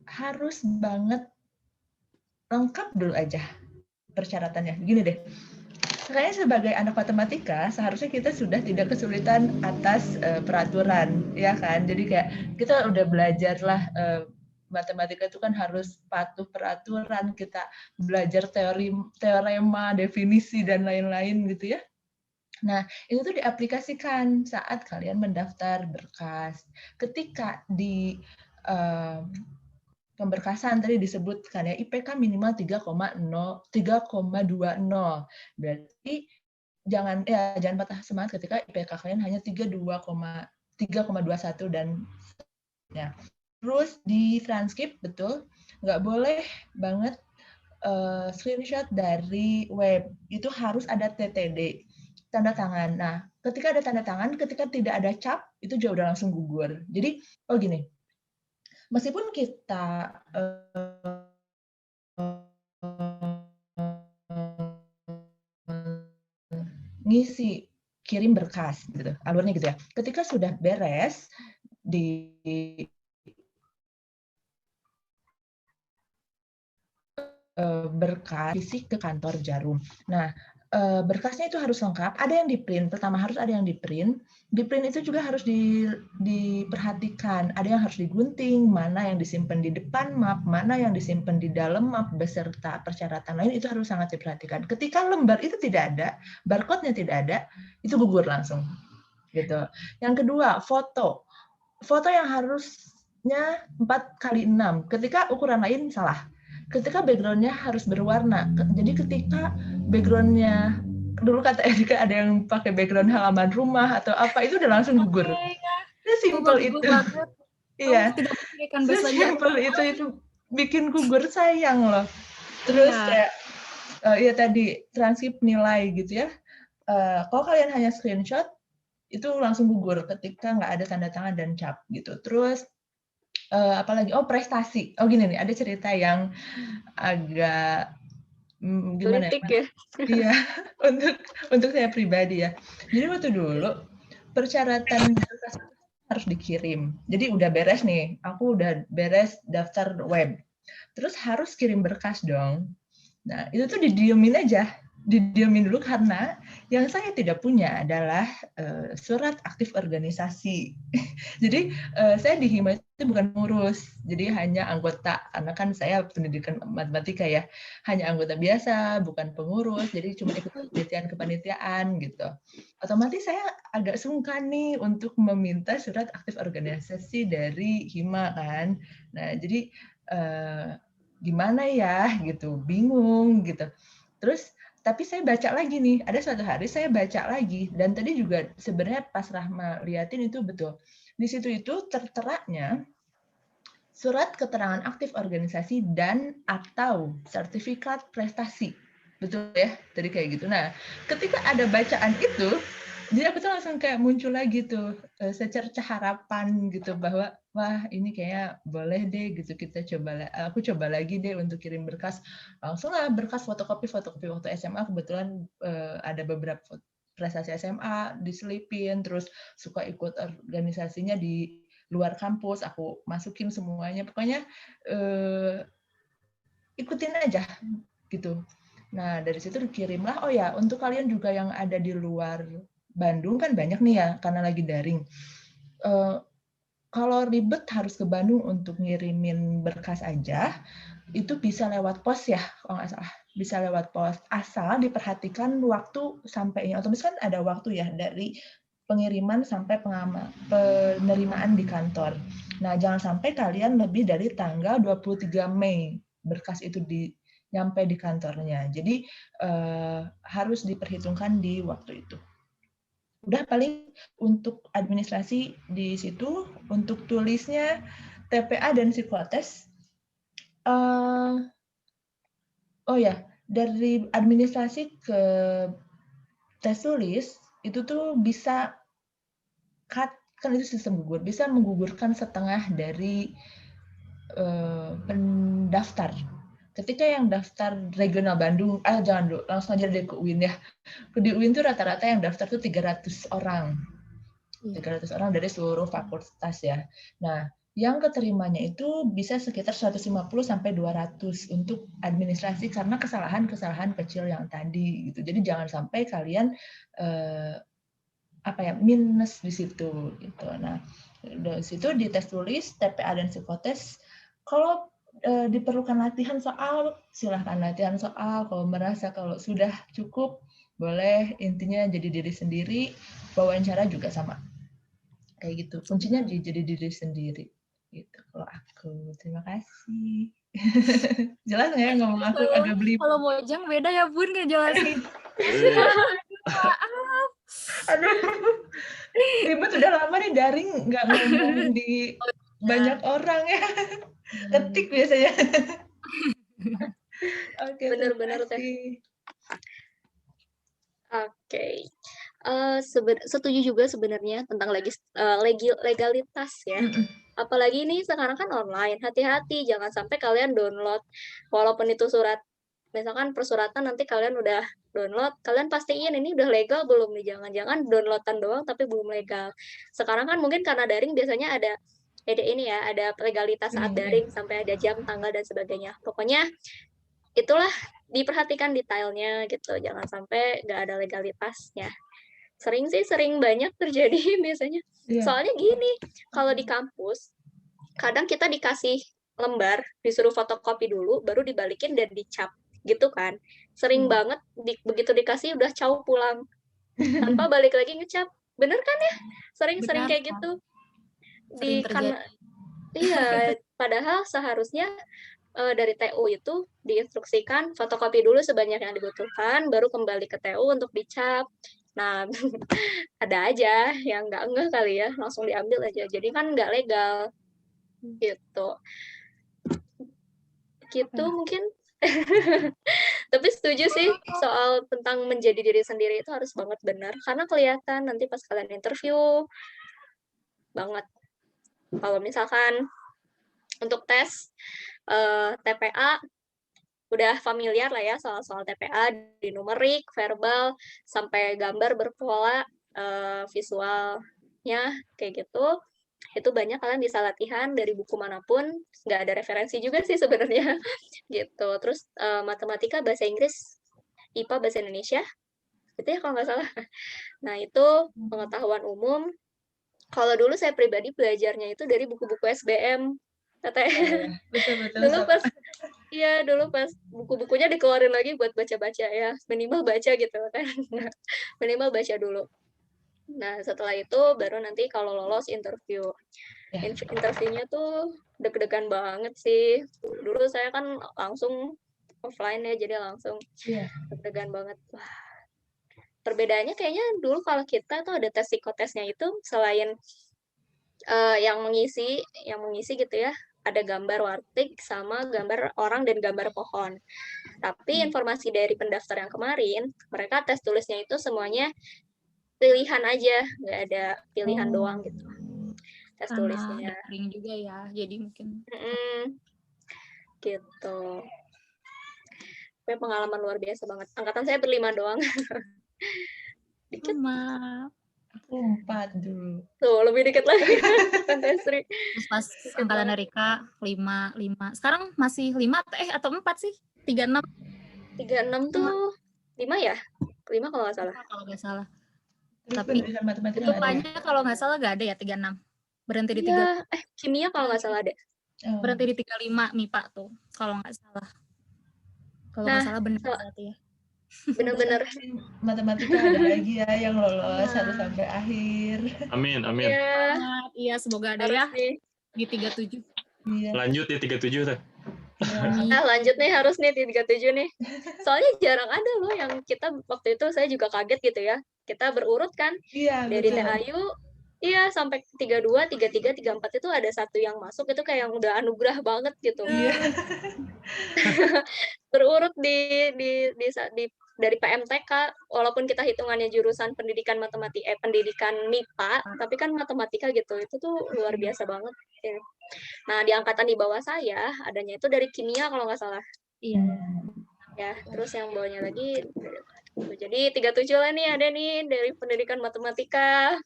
harus banget lengkap dulu aja persyaratannya. Gini deh, kayaknya sebagai anak matematika seharusnya kita sudah tidak kesulitan atas peraturan, ya kan? Jadi kayak kita udah belajar lah matematika itu kan harus patuh peraturan, kita belajar teorema, definisi dan lain-lain gitu ya. Nah, itu tuh diaplikasikan saat kalian mendaftar berkas. Ketika di pemberkasan tadi disebutkan ya IPK minimal 3,20. Berarti jangan patah semangat ketika IPK kalian hanya 3,21 dan ya. Terus di transkrip betul nggak boleh banget screenshot dari web, itu harus ada TTD, tanda tangan. Nah, ketika ada tanda tangan, ketika tidak ada cap, itu juga udah langsung gugur. Jadi, gini, meskipun kita ngisi kirim berkas gitu, alurnya gitu ya. Ketika sudah beres di berkas fisik ke kantor Jarum. Nah, berkasnya itu harus lengkap. Ada yang di print. Pertama harus ada yang di print. Di print itu juga harus diperhatikan. Ada yang harus digunting, mana yang disimpan di depan map, mana yang disimpan di dalam map beserta persyaratan lain, itu harus sangat diperhatikan. Ketika lembar itu tidak ada, barcode-nya tidak ada, itu gugur langsung. Gitu. Yang kedua, foto. Foto yang harusnya 4x6. Ketika ukuran lain salah. Ketika background-nya harus berwarna. Jadi ketika background-nya, dulu kata Erika ada yang pakai background halaman rumah atau apa, itu udah langsung gugur. Sesimpel itu. Iya. Sesimpel itu bikin gugur, sayang loh. Terus kayak ya tadi transkrip nilai gitu ya. Kalau kalian hanya screenshot, itu langsung gugur ketika nggak ada tanda tangan dan cap gitu. Terus apalagi, prestasi. Gini nih, ada cerita yang agak gimana ya? Iya, untuk saya pribadi ya. Jadi waktu dulu persyaratan berkas harus dikirim. Jadi udah beres nih, aku udah beres daftar web. Terus harus kirim berkas dong. Nah, itu tuh didiemin aja. didiamin dulu karena yang saya tidak punya adalah surat aktif organisasi. Jadi saya di Hima itu bukan pengurus, jadi hanya anggota, karena kan saya pendidikan matematika ya, hanya anggota biasa, bukan pengurus, jadi cuma ikut kepanitiaan gitu. Otomatis saya agak sungkan nih untuk meminta surat aktif organisasi dari Hima kan. Nah jadi gimana ya gitu, bingung gitu. Terus tapi saya baca lagi nih, ada suatu hari saya baca lagi, dan tadi juga sebenarnya pas Rahma liatin itu betul. Di situ itu terteraknya surat keterangan aktif organisasi dan atau sertifikat prestasi. Betul ya? Tadi kayak gitu. Nah, ketika ada bacaan itu, jadi aku tuh langsung kayak muncul lagi tuh secercah harapan gitu bahwa wah ini kayaknya boleh deh gitu kita coba, aku coba lagi deh untuk kirim berkas. Langsung lah berkas fotokopi waktu SMA kebetulan ada beberapa prestasi SMA diselipin, terus suka ikut organisasinya di luar kampus, aku masukin semuanya, pokoknya ikutin aja gitu. Nah dari situ dikirimlah, oh ya untuk kalian juga yang ada di luar Bandung kan banyak nih ya karena lagi daring. Kalau ribet harus ke Bandung untuk ngirimin berkas aja, itu bisa lewat pos ya, kalau nggak salah. Bisa lewat pos, asal diperhatikan waktu sampainya. Otomatis kan ada waktu ya, dari pengiriman sampai penerimaan di kantor. Nah, jangan sampai kalian lebih dari tanggal 23 Mei berkas itu nyampe di kantornya. Jadi, harus diperhitungkan di waktu itu. Udah paling untuk administrasi di situ, untuk tulisnya TPA dan psikotes. Oh ya, dari administrasi ke tes tulis itu tuh bisa kan itu sistem gugur, bisa menggugurkan setengah dari pendaftar. Ketika yang daftar regional Bandung, jangan dulu, langsung aja deh ke UIN ya. Di UIN tuh rata-rata yang daftar tuh 300 orang. 300 orang dari seluruh fakultas ya. Nah, yang keterimanya itu bisa sekitar 150 sampai 200 untuk administrasi karena kesalahan-kesalahan kecil yang tadi gitu. Jadi jangan sampai kalian minus di situ gitu. Nah, dari situ di tes tulis, TPA dan psikotes, kalau diperlukan latihan soal, silahkan latihan soal. Kalau merasa kalau sudah cukup, boleh, intinya jadi diri sendiri. Wawancara juga sama. Kayak gitu. Kuncinya jadi diri sendiri. Gitu kalau aku. Terima kasih. Jelas nggak ya ngomong aku agak belibet? Kalau Mojang beda ya Bun ngejelasin. Maaf. Aduh. Ribet udah lama nih daring nggak ngomong di banyak orang ya. Ketik biasanya. Oke, Benar-benar teh. Oke. Setuju juga sebenarnya tentang legalitas ya. Apalagi ini sekarang kan online. Hati-hati, jangan sampai kalian download walaupun itu surat, misalkan persuratan nanti kalian udah download, kalian pastiin ini udah legal belum nih, jangan-jangan downloadan doang tapi belum legal. Sekarang kan mungkin karena daring biasanya ada ini ya, ada legalitas saat daring sampai ada jam, tanggal dan sebagainya. Pokoknya itulah diperhatikan detailnya gitu, jangan sampai nggak ada legalitasnya. Sering banyak terjadi biasanya. Soalnya gini, kalau di kampus kadang kita dikasih lembar, disuruh fotokopi dulu, baru dibalikin dan dicap gitu kan. Sering banget begitu dikasih udah caw pulang tanpa balik lagi ngecap. Bener kan ya? Sering kayak gitu. Iya, padahal seharusnya dari TU itu diinstruksikan fotokopi dulu sebanyak yang dibutuhkan, baru kembali ke TU untuk dicap. Nah, ada aja yang nggak ngeh kali ya, langsung diambil aja. Jadi kan nggak legal. Gitu mungkin. Tapi setuju sih soal tentang menjadi diri sendiri itu harus banget benar. Karena kelihatan nanti pas kalian interview banget. Kalau misalkan untuk tes TPA, udah familiar lah ya soal TPA, di numerik, verbal, sampai gambar berpola, visualnya kayak gitu. Itu banyak kalian bisa latihan dari buku manapun, nggak ada referensi juga sih sebenarnya gitu. Terus matematika, bahasa Inggris IPA Bahasa Indonesia, gitu ya kalau nggak salah. Nah, itu pengetahuan umum. Kalau dulu saya pribadi belajarnya itu dari buku-buku SBM. Katanya. Dulu pas buku-bukunya dikeluarin lagi buat baca-baca ya, minimal baca gitu kan. Minimal baca dulu. Nah, setelah itu baru nanti kalau lolos interview. Interviewnya tuh deg-degan banget sih. Dulu saya kan langsung offline ya, jadi langsung deg-degan banget. Wah. Perbedaannya kayaknya dulu kalau kita tuh ada tes psikotesnya itu selain yang mengisi gitu ya, ada gambar wartik sama gambar orang dan gambar pohon. Tapi informasi dari pendaftar yang kemarin, mereka tes tulisnya itu semuanya pilihan aja, nggak ada pilihan doang gitu. Tes tulisnya. Daring juga ya, jadi mungkin. Gitu. Tapi pengalaman luar biasa banget. Angkatan saya berlima doang. Dikit. 4 dulu. Tuh, lebih dikit lagi. Terus pas angkatan Erika 5. Sekarang masih 5 atau 4 sih? 36. 36 tuh 5 ya? 5 kalau nggak salah. Kalau nggak salah. Terus Tapi matematika itu banyak kalau nggak salah nggak ada ya 36. Berhenti di 3. Kimia kalau nggak salah ada. Berhenti di 35 MIPA tuh kalau nggak salah. Kalau nggak salah benar berarti ya. Benar-benar. Matematika ada lagi ya yang lolos harus sampai akhir. Amin. Iya, semoga ada ya di 37. Iya. Lanjut ya 37 tuh. Lanjut nih, harus nih di 37 nih. Soalnya jarang ada loh yang kita waktu itu, saya juga kaget gitu ya. Kita berurut kan. Dari TAU sampai 32, 33, 34 itu ada satu yang masuk, itu kayak yang udah anugerah banget gitu. Berurut dari PMTK, walaupun kita hitungannya jurusan pendidikan pendidikan MIPA, tapi kan matematika gitu, itu tuh luar biasa banget. Nah, di angkatan di bawah saya, adanya itu dari kimia kalau nggak salah. Iya. Ya, terus yang bawahnya lagi, jadi 37 lah nih, ada nih dari pendidikan matematika.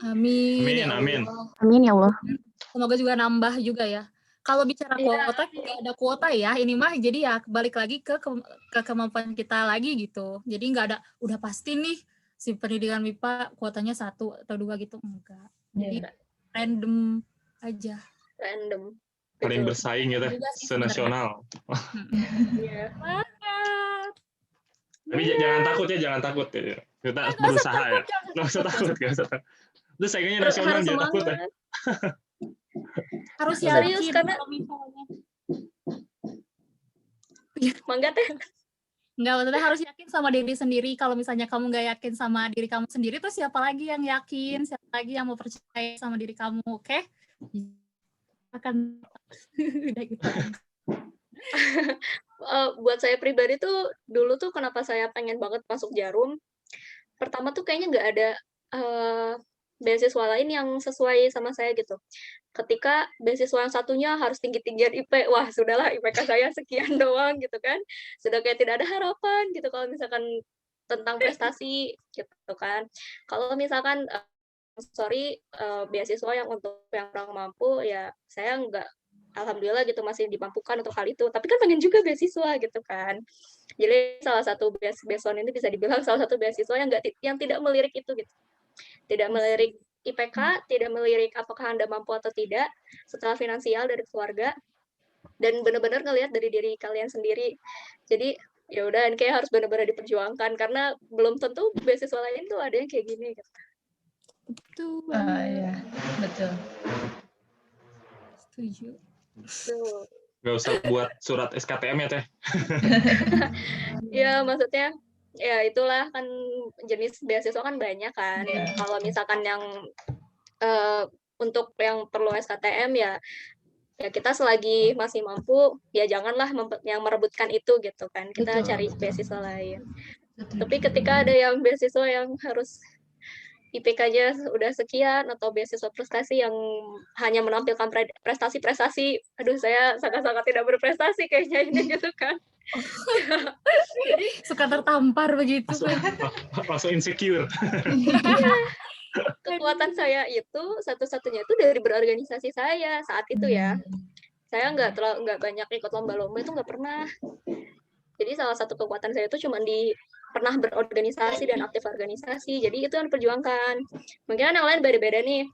Amin. Amin ya Allah. Semoga juga nambah juga ya. Kalau bicara kuota, nggak ada kuota ya. Ini mah jadi ya balik lagi ke kemampuan kita lagi gitu. Jadi nggak ada, udah pasti nih si pendidikan MIPA kuotanya 1 atau 2 gitu. Enggak. Jadi random aja. Random. Paling bersaing gitu, senasional. Iya. Tapi jangan takut ya. Kita berusaha ya. Nggak usah takut. Itu saingannya nasional, jangan takut ya. Harus serius yakin karena misalnya. Mangga teh. Enggak, maksudnya harus yakin sama diri sendiri. Kalau misalnya kamu nggak yakin sama diri kamu sendiri, terus siapa lagi yang yakin? Siapa lagi yang mau percaya sama diri kamu? Oke? Akan udah gitu. Buat saya pribadi tuh dulu tuh kenapa saya pengen banget masuk Jarum. Pertama tuh kayaknya nggak ada beasiswa lain yang sesuai sama saya gitu. Ketika beasiswa yang satunya harus tinggi-tinggian IP, wah sudahlah IPK saya sekian doang gitu kan. Sudah kayak tidak ada harapan gitu kalau misalkan tentang prestasi gitu kan. Kalau misalkan beasiswa yang untuk yang kurang mampu, ya saya nggak, alhamdulillah gitu masih dimampukan untuk hal itu. Tapi kan pengen juga beasiswa gitu kan. Jadi salah satu beasiswa ini bisa dibilang salah satu beasiswa yang tidak melirik itu gitu. Tidak melirik IPK, tidak melirik apakah Anda mampu atau tidak, setelah finansial dari keluarga, dan benar-benar ngelihat dari diri kalian sendiri. Jadi ya udah, kayak harus benar-benar diperjuangkan karena belum tentu beasiswa lain tuh ada yang kayak gini gitu. Betul. Ya, betul. Setuju. Tuh. Nggak usah buat surat SKTM ya Teh. Ya maksudnya ya itulah kan jenis beasiswa kan banyak kan. Kalau misalkan yang untuk yang perlu SKTM ya kita selagi masih mampu ya janganlah yang merebutkan itu gitu kan. Kita cari beasiswa lain. Tapi ketika ada yang beasiswa yang harus IPK-nya udah sekian atau beasiswa prestasi yang hanya menampilkan prestasi-prestasi, aduh saya sangat-sangat tidak berprestasi kayaknya ini gitu kan. Suka tertampar begitu. Langsung insecure. Kekuatan saya itu satu-satunya itu dari berorganisasi saya saat itu ya. Saya nggak banyak ikut lomba-lomba, itu nggak pernah. Jadi salah satu kekuatan saya itu cuma di pernah berorganisasi dan aktif organisasi. Jadi itu yang diperjuangkan. Mungkin yang lain beda-beda nih.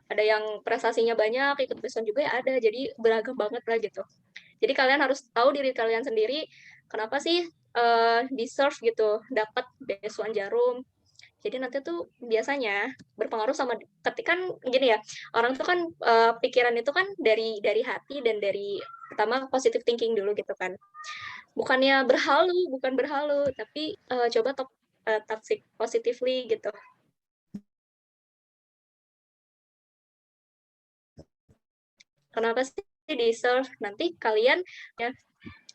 Ada yang prestasinya banyak, ikut beson juga ya ada. Jadi beragam banget lah gitu. Jadi kalian harus tahu diri kalian sendiri. Kenapa sih deserve gitu, dapat beasiswa Jarum. Jadi nanti tuh biasanya berpengaruh sama ketika kan gini ya, orang tuh kan pikiran itu kan dari hati dan dari pertama positive thinking dulu gitu kan. Bukannya bukan berhalu, tapi coba toxic positively gitu. Kenapa sih deserve? Nanti kalian ya,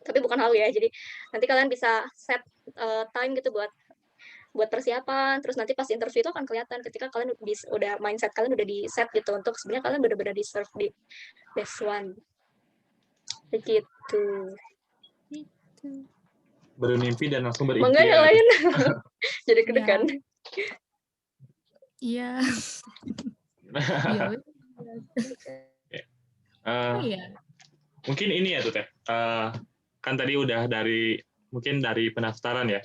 tapi bukan halu ya. Jadi nanti kalian bisa set time gitu buat persiapan, terus nanti pas interview itu akan kelihatan ketika kalian udah mindset kalian udah di set gitu untuk sebenarnya kalian benar-benar deserve di best one. Begitu. Bermimpi dan langsung berikhtiar. Mangga yang lain. Jadi kedekan. Iya. Mungkin ini ya tuh Teh. Kan tadi udah mungkin dari pendaftaran ya.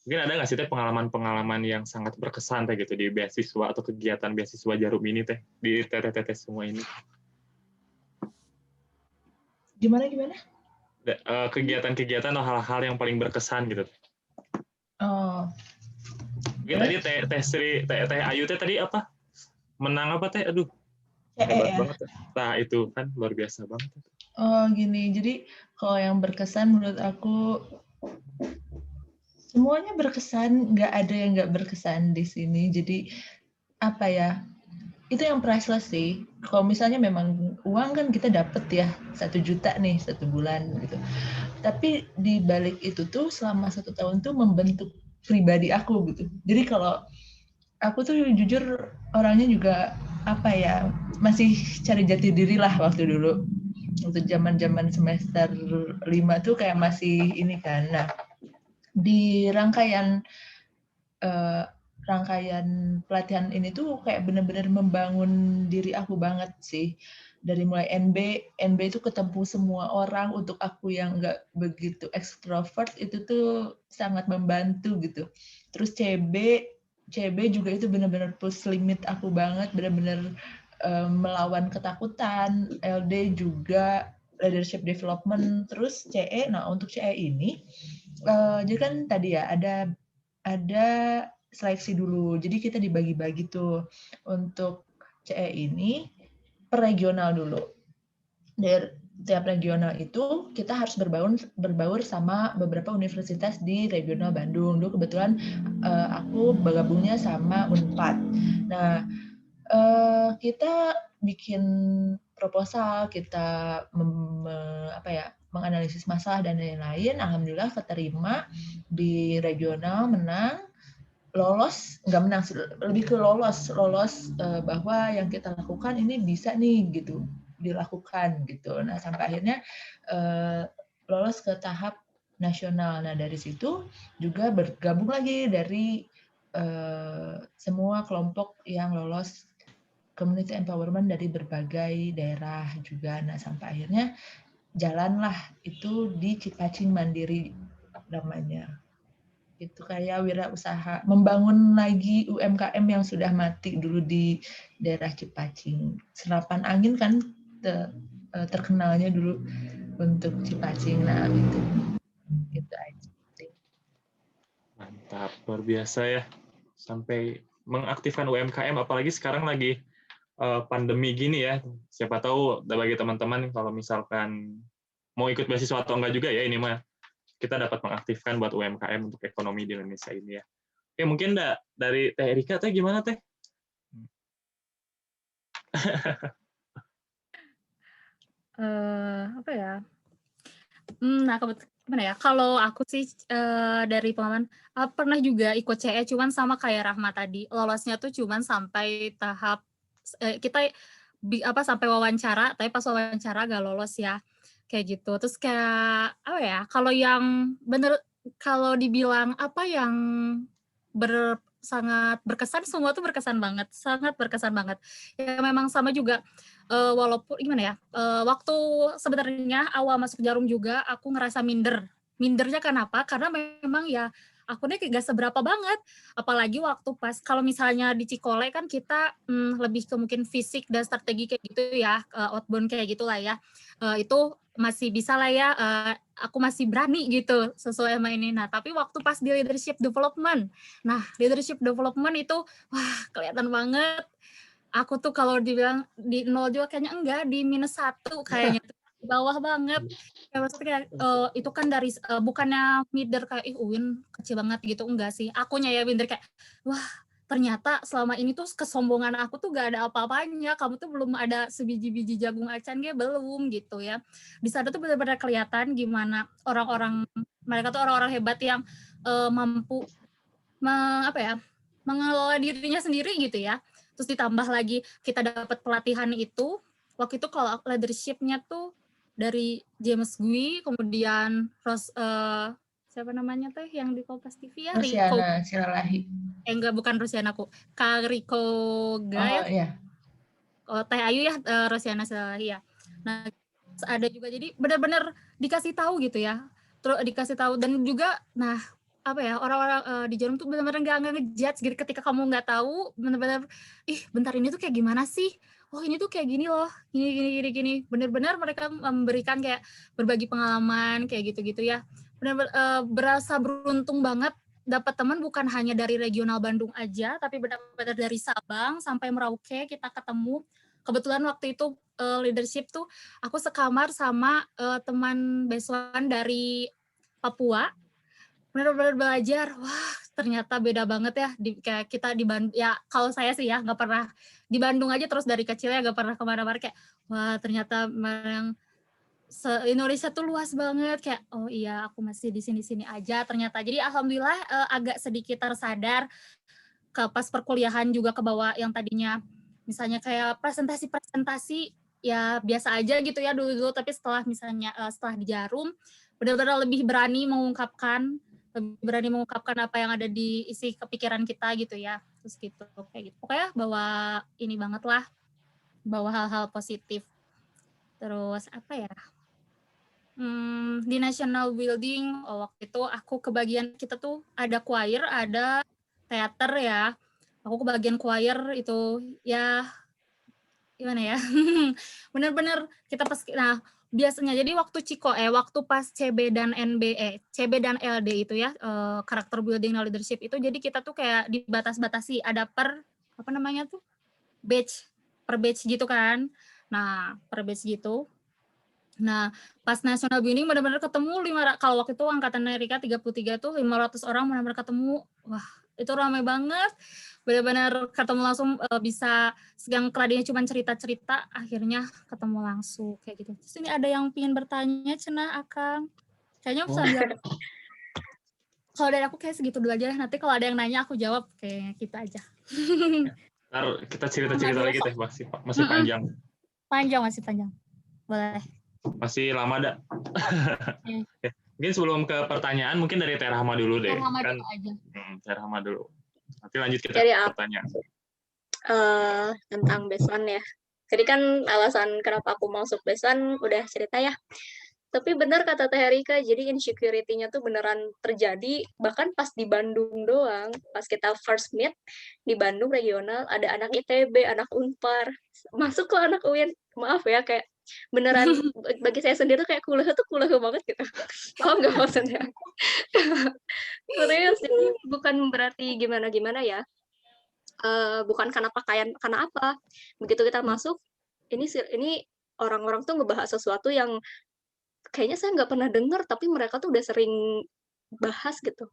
Mungkin ada nggak sih Teh pengalaman-pengalaman yang sangat berkesan Teh gitu di beasiswa atau kegiatan beasiswa Jarum ini Teh, di TTT semua ini? Gimana? Kegiatan-kegiatan atau hal-hal yang paling berkesan gitu. Oh. Mungkin tadi Teh Ayu Teh tadi apa? Menang apa Teh? Aduh. Hebat banget. Nah, itu kan luar biasa banget. Oh, gini. Jadi kalau yang berkesan menurut aku semuanya berkesan, nggak ada yang nggak berkesan di sini. Jadi apa ya? Itu yang priceless sih. Kalau misalnya memang uang kan kita dapet ya 1 juta nih 1 bulan gitu. Tapi di balik itu tuh selama 1 tahun tuh membentuk pribadi aku gitu. Jadi kalau aku tuh jujur orangnya juga apa ya, masih cari jati diri lah waktu dulu. Waktu zaman semester 5 tuh kayak masih ini kan. Nah, di rangkaian pelatihan ini tuh kayak benar-benar membangun diri aku banget sih. Dari mulai NB itu ketemu semua orang. Untuk aku yang nggak begitu ekstrovert itu tuh sangat membantu gitu. Terus CB juga itu benar-benar push limit aku banget, benar-benar melawan ketakutan. LD juga leadership development. Terus CE, nah untuk CE ini jadi kan tadi ya ada seleksi dulu. Jadi kita dibagi-bagi tuh untuk CE ini per regional dulu. Dari tiap regional itu kita harus berbaur sama beberapa universitas di regional Bandung. Dulu kebetulan aku bergabungnya sama Unpad. Nah, kita bikin proposal, kita menganalisis masalah dan lain-lain. Alhamdulillah keterima di regional, menang. Lolos, nggak menang, lebih ke lolos bahwa yang kita lakukan ini bisa nih gitu dilakukan gitu. Nah sampai akhirnya lolos ke tahap nasional. Nah dari situ juga bergabung lagi dari semua kelompok yang lolos community empowerment dari berbagai daerah juga. Nah sampai akhirnya jalanlah itu di Cipacing Mandiri namanya. Itu kayak wirausaha, membangun lagi UMKM yang sudah mati dulu di daerah Cipacing. Serapan angin kan terkenalnya dulu untuk Cipacing. Nah, itu aja. Mantap, luar biasa ya. Sampai mengaktifkan UMKM, apalagi sekarang lagi pandemi gini ya. Siapa tahu bagi teman-teman kalau misalkan mau ikut beasiswa atau enggak juga ya, ini mah kita dapat mengaktifkan buat UMKM untuk ekonomi di Indonesia ini ya. Oke, mungkin dari Teh Erika, Teh gimana Teh? Apa ya? Nah, gimana ya? Kalau aku sih dari pengalaman pernah juga ikut CE, cuman sama kayak Rahma tadi, lolosnya tuh cuman sampai tahap kita sampai wawancara, tapi pas wawancara gak lolos ya. Kayak gitu. Terus kayak apa ya? Kalau dibilang apa yang sangat berkesan, semua tuh berkesan banget, sangat berkesan banget. Ya memang sama juga. Walaupun gimana ya, waktu sebenarnya awal masuk Jarum juga aku ngerasa minder mindernya kenapa? Karena memang ya akunnya kayak gak seberapa banget. Apalagi waktu pas kalau misalnya di Cikole kan kita lebih ke mungkin fisik dan strategi kayak gitu ya, outbound kayak gitulah ya. Itu masih bisa lah ya, aku masih berani gitu sesuai sama ini. Nah, tapi waktu pas di leadership development, nah leadership development itu wah kelihatan banget. Aku tuh kalau dibilang di 0 juga kayaknya enggak, di -1 kayaknya tuh, di bawah banget. Ya maksudnya kayak, itu kan dari bukannya minder kayak, "Ih UIN kecil banget," gitu, enggak sih. Akunya ya minder kayak, "Wah ternyata selama ini tuh kesombongan aku tuh gak ada apa-apanya, kamu tuh belum ada sebiji-biji jagung acan ge belum," gitu ya. Di sana tuh benar-benar kelihatan gimana orang-orang mereka tuh orang-orang hebat yang, mampu apa ya, mengelola dirinya sendiri gitu ya. Terus ditambah lagi kita dapat pelatihan itu, waktu itu kalau leadership-nya tuh dari James Gui, kemudian siapa namanya teh yang di Kompas TV ya, Riko, Rosiana Silalahi. enggak bukan Rosianaku, Kak Riko Oh ya, iya. Teh Ayu ya, Rosiana Silalahi ya. Nah, ada juga jadi benar-benar dikasih tahu gitu ya. Terus dikasih tahu dan juga nah apa ya orang-orang di Jarum tuh benar-benar nggak ngejudge gitu ketika kamu nggak tahu benar-benar ih bentar ini tuh kayak gimana sih, oh ini tuh kayak gini loh, gini benar-benar mereka memberikan kayak berbagi pengalaman kayak gitu-gitu ya, benar-benar berasa beruntung banget dapat teman bukan hanya dari regional Bandung aja tapi benar-benar dari Sabang sampai Merauke kita ketemu. Kebetulan waktu itu leadership tuh aku sekamar sama teman besuan dari Papua. Benar-benar belajar, wah ternyata beda banget ya, kayak kita di Bandung, ya kalau saya sih ya nggak pernah di Bandung aja terus dari kecil ya nggak pernah kemana-mana kayak, wah ternyata yang Indonesia tuh luas banget, kayak oh iya aku masih di sini-sini aja ternyata. Jadi alhamdulillah agak sedikit tersadar pas perkuliahan juga ke bawah yang tadinya misalnya kayak presentasi ya biasa aja gitu ya dulu-dulu, tapi setelah misalnya setelah di Jarum benar-benar lebih berani mengungkapkan apa yang ada di isi kepikiran kita gitu ya, terus gitu kayak gitu pokoknya bawa ini banget lah, bawa hal-hal positif. Terus apa ya, di National Building waktu itu aku kebagian, kita tuh ada choir ada teater ya, aku kebagian choir itu ya gimana ya benar-benar kita nah biasanya jadi waktu waktu pas CB dan CB dan LD itu ya, karakter building and leadership itu jadi kita tuh kayak dibatas-batasi ada per apa namanya tuh batch per batch gitu kan, nah per batch gitu. Nah pas national building benar-benar ketemu kalau waktu itu angkatan Amerika 33 tuh 500 orang benar-benar ketemu, wah itu ramai banget, benar-benar ketemu langsung bisa yang tadinya cuma cerita-cerita akhirnya ketemu langsung kayak gitu. Terus ini ada yang ingin bertanya Cenah Akang, kayaknya sambil kalau dari aku kayak segitu dulu aja, nanti kalau ada yang nanya aku jawab kayak kita aja. Ntar kita cerita-cerita lagi teh, masih panjang. Masih panjang, boleh. Masih lama dah. Mungkin sebelum ke pertanyaan, mungkin dari Teh Rahma dulu deh. Kan, Teh Rahma dulu. Nanti lanjut kita ke pertanyaan. Tentang besan ya. Jadi kan alasan kenapa aku masuk besan udah cerita ya. Tapi benar kata Teh Erika, jadi insecurity-nya tuh beneran terjadi bahkan pas di Bandung doang. Pas kita first meet di Bandung regional, ada anak ITB, anak Unpar, masuk ke anak UIN. Maaf ya, kayak beneran bagi saya sendiri tuh kayak kuliah banget gitu. Paham nggak maksudnya? Serius, jadi bukan berarti gimana-gimana ya. Bukan karena pakaian, karena apa? Begitu kita masuk, ini orang-orang tuh ngebahas sesuatu yang kayaknya saya nggak pernah dengar, tapi mereka tuh udah sering bahas gitu.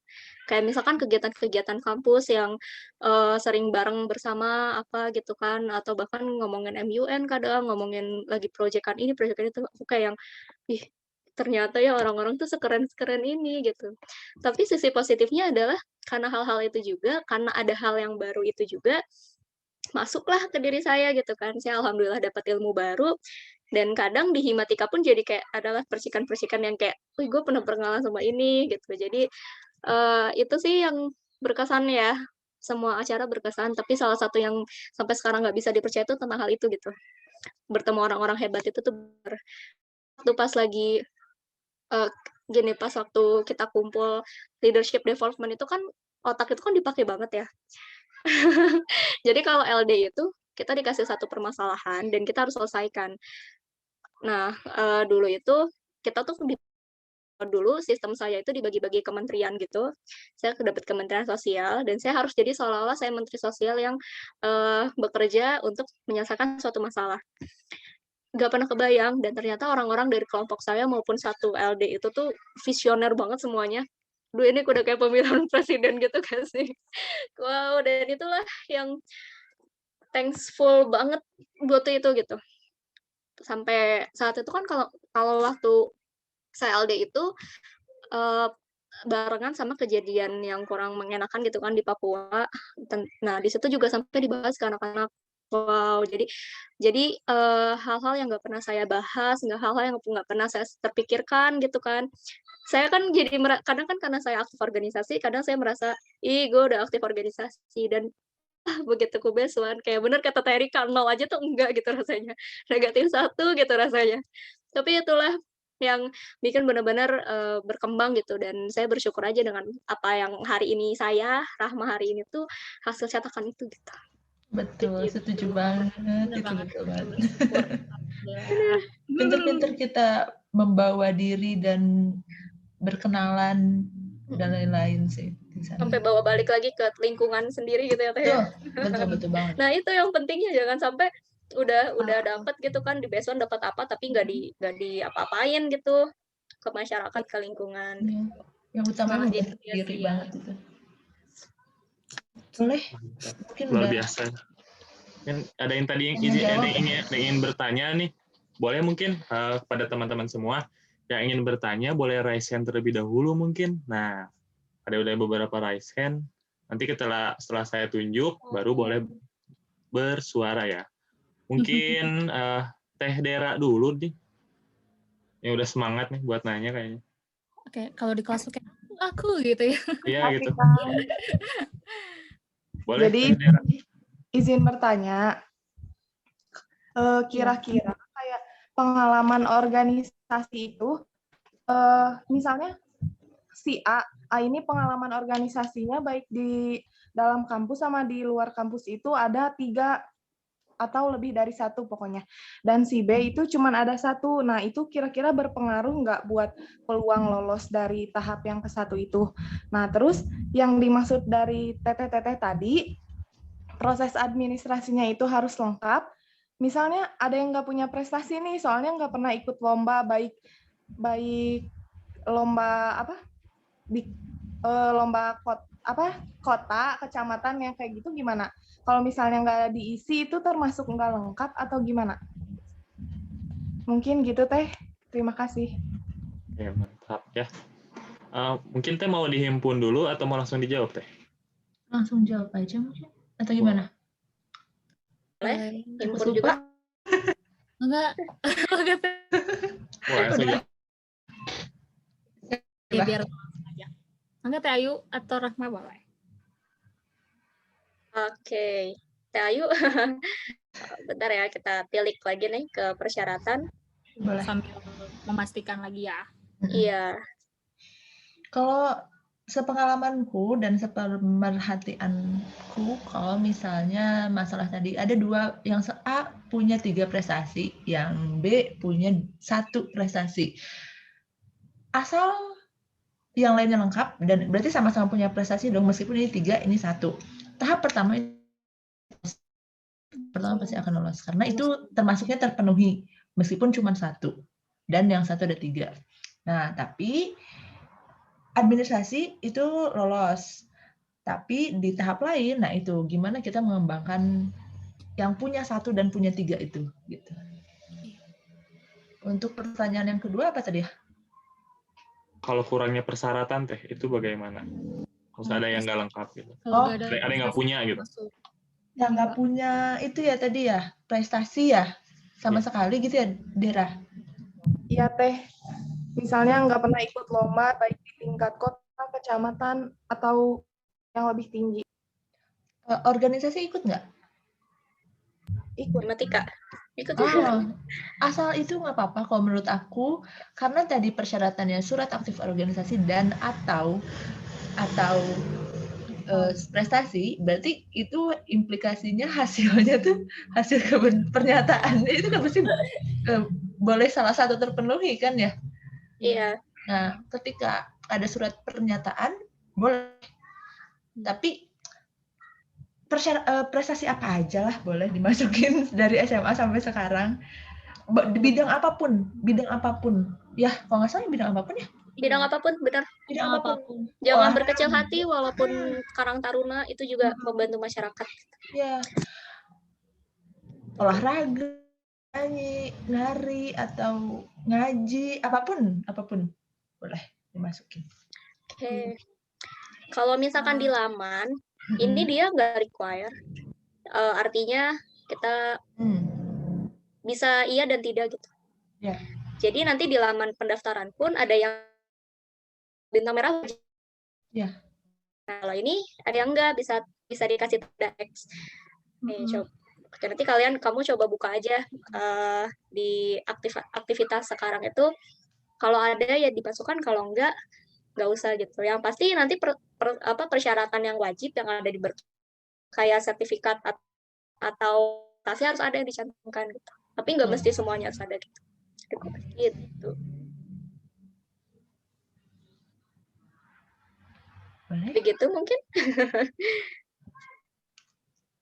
Kayak misalkan kegiatan-kegiatan kampus yang sering bareng bersama apa gitu kan, atau bahkan ngomongin MUN kadang, ngomongin lagi proyekan ini, proyekan itu, aku kayak yang, ih ternyata ya orang-orang tuh sekeren-sekeren ini gitu. Tapi sisi positifnya adalah karena hal-hal itu juga, karena ada hal yang baru itu juga, masuklah ke diri saya gitu kan. Saya alhamdulillah dapat ilmu baru, dan kadang di Himatika pun jadi kayak adalah percikan-percikan yang kayak, wih gue pernah berkenalan sama ini gitu. Jadi itu sih yang berkesan ya, semua acara berkesan, tapi salah satu yang sampai sekarang nggak bisa dipercaya itu tentang hal itu gitu. Bertemu orang-orang hebat itu tuh waktu pas lagi gini, pas waktu kita kumpul leadership development itu kan otak itu kan dipakai banget ya. Jadi kalau LD itu kita dikasih satu permasalahan dan kita harus selesaikan. Nah, dulu itu kita tuh dulu sistem saya itu dibagi-bagi kementerian gitu. Saya dapat Kementerian Sosial dan saya harus jadi seolah-olah saya menteri sosial yang bekerja untuk menyelesaikan suatu masalah. Nggak pernah kebayang dan ternyata orang-orang dari kelompok saya maupun satu LD itu tuh visioner banget semuanya. Duh, ini udah kayak pemilihan presiden gitu kan sih. Wow, dan itulah yang thankful banget buat itu gitu. Sampai saat itu kan kalau waktu saya LD itu barengan sama kejadian yang kurang mengenakan gitu kan di Papua. Nah, di situ juga sampai dibahas ke anak-anak. Wow, jadi hal-hal yang nggak pernah saya bahas, hal-hal yang nggak pernah saya terpikirkan gitu kan. Saya kan jadi kadang kan karena saya aktif organisasi, kadang saya merasa, ih gue udah aktif organisasi dan begitu ku besuan kayak bener kata Terika 0 aja tuh enggak gitu rasanya. Negatif 1 gitu rasanya. Tapi itulah yang bikin benar-benar berkembang gitu dan saya bersyukur aja dengan apa yang hari ini Rahma hari ini tuh hasil cetakan itu gitu. Betul, Gitu. setuju banget. Bener Itu banget. betul banget. Ya. Pinter-pinter kita membawa diri dan berkenalan dan lain-lain sih di sana. Sampai bawa balik lagi ke lingkungan sendiri gitu ya Teh. Betul banget. Nah, itu yang pentingnya jangan sampai udah dapat gitu kan di beson dapat apa tapi nggak di apa-apain gitu ke masyarakat, ke lingkungan. Ya. Yang utama Semangat membantu ya, diri ya. banget itu. Boleh? Mungkin Luar udah. biasa. Kan ada yang tadi ingin bertanya nih. Boleh mungkin kepada teman-teman semua yang ingin bertanya boleh raise hand terlebih dahulu mungkin. Nah, ada udah beberapa raise hand. Nanti setelah saya tunjuk baru boleh bersuara ya. Mungkin Teh Dera dulu nih. Yang udah semangat nih buat nanya kayaknya. Oke, kalau di kelas kayak aku gitu ya. Iya gitu. Boleh Jadi, Teh Dera. izin bertanya, kira-kira kayak pengalaman organisasi itu, misalnya si A ini pengalaman organisasinya baik di dalam kampus sama di luar kampus itu ada 3 atau lebih dari 1 pokoknya. Dan si B itu cuma ada 1. Nah, itu kira-kira berpengaruh nggak buat peluang lolos dari tahap yang ke-1 itu. Nah, terus yang dimaksud dari teteh-teteh tadi, proses administrasinya itu harus lengkap. Misalnya ada yang nggak punya prestasi nih, soalnya nggak pernah ikut lomba, baik lomba lomba kota, kecamatan yang kayak gitu gimana? Kalau misalnya nggak diisi itu termasuk nggak lengkap atau gimana? Mungkin gitu Teh. Terima kasih. Ya, mantap ya. Mungkin Teh mau dihimpun dulu atau mau langsung dijawab Teh? Langsung jawab aja mungkin. Atau gimana? Boleh, Takut himpun juga. Enggak. Wah, langsung jawab. Ya, biar aja. Enggak Teh Ayu atau Rahma boleh. Oke. Teh Ayu. Bentar ya, kita pilih lagi nih ke persyaratan. Boleh. Sambil memastikan lagi ya. Iya. Kalau sepengalamanku dan sepemerhatianku, kalau misalnya masalah tadi ada 2, yang A punya 3 prestasi, yang B punya 1 prestasi. Asal yang lainnya lengkap dan berarti sama-sama punya prestasi dong, meskipun ini 3, ini 1. Tahap pertama pasti akan lolos karena itu termasuknya terpenuhi meskipun cuma 1 dan yang 1 ada 3. Nah, tapi administrasi itu lolos. Tapi di tahap lain, nah itu gimana kita mengembangkan yang punya 1 dan punya 3 itu gitu. Untuk pertanyaan yang kedua apa tadi ya? Kalau kurangnya persyaratan Teh, itu bagaimana? Kalau ada yang nggak lengkap gitu. Kalau Ada yang nggak punya gitu. Yang nggak punya itu ya tadi ya, prestasi ya, sama sekali gitu ya, Dera? Iya Teh. Misalnya nggak pernah ikut lomba baik di tingkat kota, kecamatan, atau yang lebih tinggi. Organisasi ikut nggak? Ikut. Himatika. Ikut. Asal itu nggak apa-apa kalau menurut aku, karena tadi persyaratannya surat aktif organisasi dan atau prestasi, berarti itu implikasinya hasilnya tuh hasil pernyataannya itu kan pasti boleh salah satu terpenuhi kan ya. Iya. Nah, ketika ada surat pernyataan boleh, tapi prestasi apa aja lah boleh dimasukin dari SMA sampai sekarang. Bidang apapun. Ya, kalau nggak salah bidang apapun ya. Bidang apapun, benar. Bidang apapun. Jangan berkecil hati, walaupun Karang Taruna itu juga membantu masyarakat. Ya. Olahraga, nyanyi, nari, atau ngaji, apapun boleh dimasukin. Oke. Kalau misalkan di laman, ini dia nggak require. Artinya kita bisa iya dan tidak gitu. Ya. Jadi nanti di laman pendaftaran pun ada yang bintang merah. Ya. Nah, kalau ini ada yang enggak, bisa dikasih tanda X. Nih, coba. Nanti kamu coba buka aja di aktivitas sekarang itu. Kalau ada ya dimasukkan, kalau enggak usah gitu. Yang pasti nanti persyaratan yang wajib yang ada di kayak sertifikat atau tasnya harus ada yang dicantumkan gitu. Tapi nggak mesti semuanya harus ada gitu. Begitu mungkin.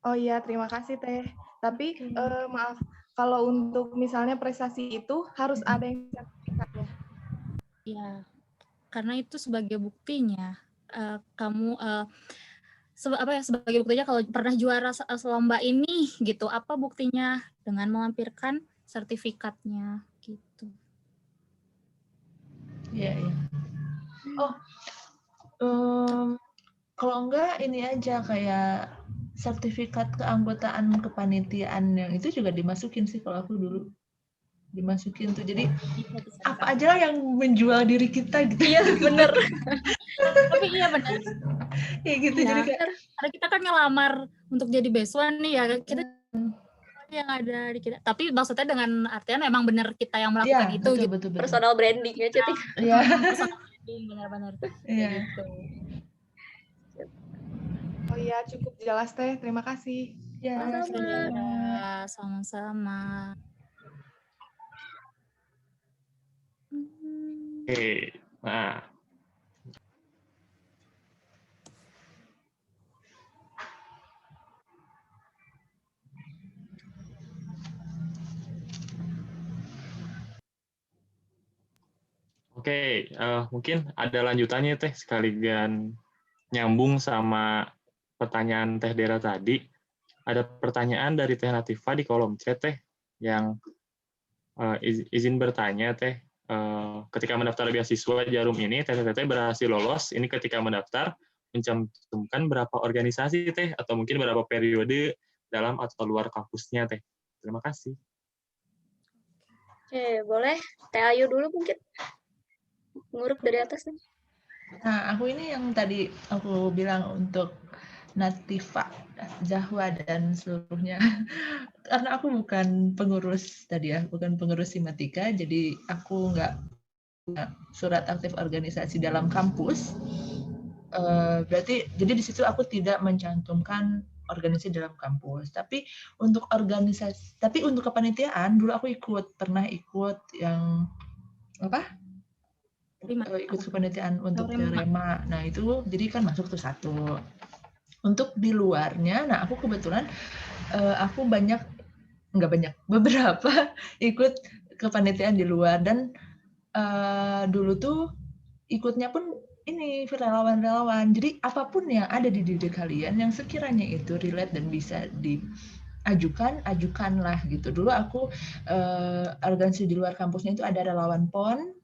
Oh iya, terima kasih Teh. Tapi maaf, kalau untuk misalnya prestasi itu harus ada yang sertifikatnya. Ya, karena itu sebagai buktinya kamu sebagai buktinya kalau pernah juara lomba ini gitu. Apa buktinya? Dengan melampirkan sertifikatnya gitu. Iya. Kalau enggak ini aja kayak sertifikat keanggotaan kepanitiaan yang itu juga dimasukin sih kalau aku dulu. Dimasukin tuh. Jadi apa aja yang menjual diri kita gitu. Iya, bener. Tapi iya benar. Ya gitu. Ya, jadi kayak, karena kita kan ngelamar untuk jadi besuan nih ya, kita yang ada di kita. Tapi maksudnya dengan artian memang benar kita yang melakukan itu betul, gitu. betul. Personal branding ya, Citi. Iya. Personal branding benar-benar. Iya. Gitu. Oh iya, cukup jelas Teh. Terima kasih. Ya, Sama-sama. Oke, nah. Oke, mungkin ada lanjutannya Teh, sekalian nyambung sama pertanyaan Teh Dera tadi. Ada pertanyaan dari Teh Latifa di kolom chat Teh, yang izin bertanya Teh, ketika mendaftar beasiswa Jarum ini, Teh berhasil lolos, ini ketika mendaftar, mencantumkan berapa organisasi Teh, atau mungkin berapa periode dalam atau luar kampusnya Teh. Terima kasih. Oke, boleh Teh Ayu dulu mungkin. Nguruk dari atas nih. Nah, aku ini yang tadi aku bilang untuk Latifa, Zahwa, dan seluruhnya. Karena aku bukan pengurus tadi ya, bukan pengurus Himatika, jadi aku nggak punya surat aktif organisasi dalam kampus. Berarti, jadi di situ aku tidak mencantumkan organisasi dalam kampus. Tapi untuk organisasi, tapi untuk kepanitiaan dulu aku pernah ikut yang apa? Ikut kepanitiaan untuk Rema. Nah itu jadi kan masuk tuh satu. Untuk di luarnya, nah aku kebetulan aku beberapa ikut kepanitiaan di luar, dan dulu tuh ikutnya pun ini relawan-relawan. Jadi apapun yang ada di diri kalian yang sekiranya itu relate dan bisa ajukanlah gitu. Dulu aku organisasi di luar kampusnya itu ada relawan PON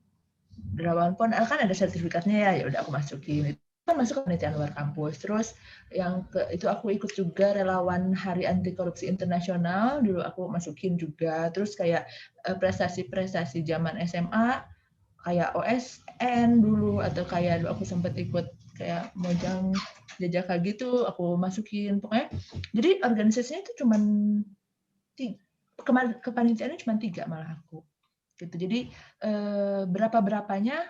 kan ada sertifikatnya ya udah aku masukin. Itu kan masuk kepanitiaan luar kampus. Terus yang itu aku ikut juga relawan Hari Anti Korupsi Internasional, dulu aku masukin juga. Terus kayak prestasi-prestasi zaman SMA kayak OSN dulu, atau kayak dulu aku sempat ikut kayak Mojang Jajaka gitu, aku masukin. Pokoknya jadi organisasinya itu cuman kepanitiaannya cuma 3 malah aku. Gitu. Jadi berapa-berapanya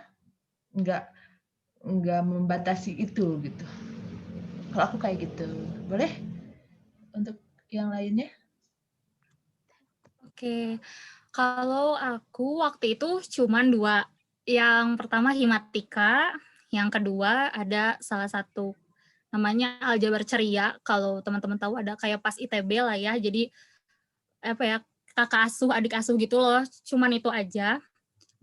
nggak membatasi itu gitu. Kalau aku kayak gitu. Boleh? Untuk yang lainnya? Oke, kalau aku waktu itu cuman 2. Yang pertama himatika, yang kedua ada salah satu namanya aljabar ceria. Kalau teman-teman tahu ada kayak pas ITB lah ya. Jadi apa ya, kakak asuh, adik asuh gitu loh. Cuman itu aja.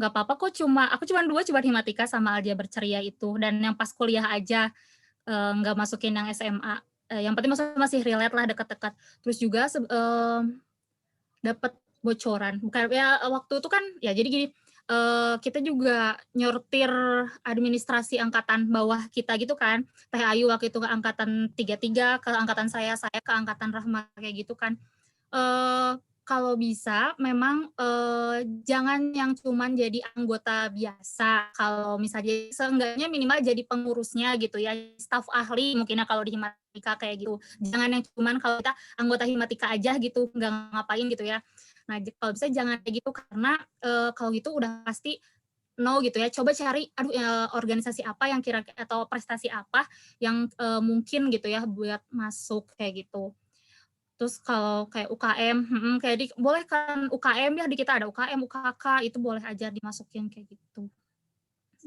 Nggak apa-apa kok, aku cuma 2, cuma himatika sama aljabar ceria itu. Dan yang pas kuliah aja, nggak masukin yang SMA. Yang penting masih relate lah, dekat-dekat. Terus juga dapat bocoran. Bukan ya, waktu itu kan ya jadi gini, kita juga nyortir administrasi angkatan bawah kita gitu kan. Teh Ayu waktu itu ke angkatan 33, ke angkatan saya ke angkatan Rahma kayak gitu kan. Kalau bisa memang jangan yang cuman jadi anggota biasa. Kalau misalnya seenggaknya minimal jadi pengurusnya gitu ya, staf ahli mungkinnya kalau di Himatika kayak gitu. Jangan yang cuman kalau kita anggota Himatika aja gitu, nggak ngapain gitu ya. Nah, kalau bisa jangan kayak gitu, karena kalau gitu udah pasti no gitu ya. Coba cari organisasi apa yang kira-kira atau prestasi apa yang mungkin gitu ya buat masuk kayak gitu. Terus kalau kayak UKM, boleh kan UKM ya, di kita ada UKM, UKK, itu boleh aja dimasukin kayak gitu.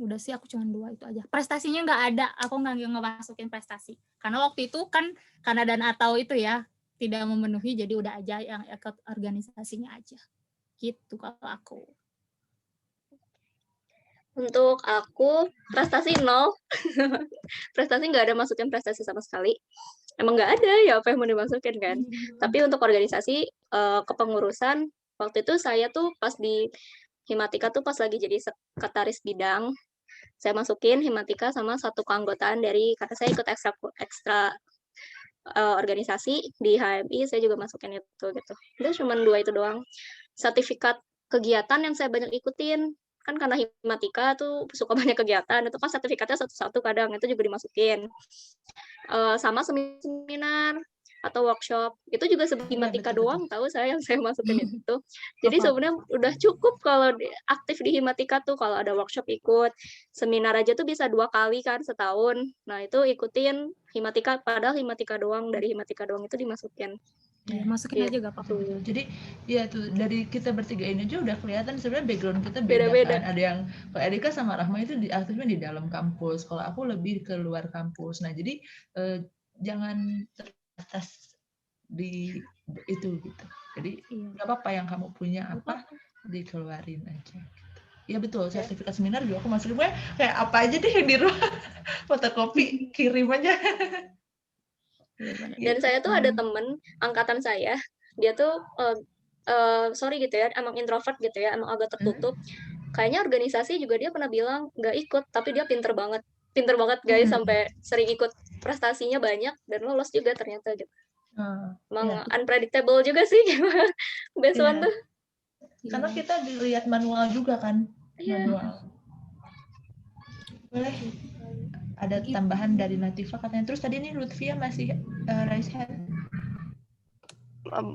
Udah sih, aku cuma 2 itu aja. Prestasinya nggak ada, aku nggak masukin prestasi. Karena waktu itu kan karena dan atau itu ya, tidak memenuhi, jadi udah aja yang ikut organisasinya aja. Gitu kalau aku. Untuk aku, prestasi 0. Prestasi nggak ada masukin prestasi sama sekali. Emang nggak ada ya apa yang mau dimasukin kan. Tapi untuk organisasi kepengurusan, waktu itu saya tuh pas di Himatika tuh pas lagi jadi sekretaris bidang, saya masukin Himatika sama 1 keanggotaan dari, karena saya ikut ekstra organisasi di HMI, saya juga masukin itu gitu. Itu cuma 2 itu doang. Sertifikat kegiatan yang saya banyak ikutin, kan karena Himatika tuh suka banyak kegiatan, itu kan sertifikatnya satu-satu kadang, itu juga dimasukin. Sama seminar atau workshop, itu juga Himatika doang tahu saya yang saya masukin itu. Jadi sebenarnya udah cukup kalau aktif di Himatika tuh, kalau ada workshop ikut, seminar aja tuh bisa 2 kali kan setahun. Nah itu ikutin Himatika, padahal Himatika doang, dari Himatika doang itu dimasukin. Ya, masukin aja gak apa-apa. Jadi ya tuh dari kita bertiga ini aja udah kelihatan sebenarnya background kita beda-beda kan. Ada yang kalau Erika sama Rahma itu aktifnya di dalam kampus, kalau aku lebih ke luar kampus. Nah jadi jangan terbatas di itu gitu. Jadi nggak apa-apa yang kamu punya apa dikeluarin aja. Ya betul, sertifikat seminar juga aku masukin, kayak apa aja deh yang di rumah, fotokopi kirim aja. Dan saya tuh ada temen angkatan saya, dia tuh sorry gitu ya, emang introvert gitu ya, emang agak tertutup. Kayaknya organisasi juga dia pernah bilang nggak ikut, tapi dia pinter banget guys, sampai sering ikut, prestasinya banyak dan lolos juga ternyata gitu. Emang unpredictable juga sih best one tuh. Karena kita dilihat manual juga kan. Manual. Boleh ada tambahan dari Natifah katanya. Terus tadi nih Lutfia masih raise hand.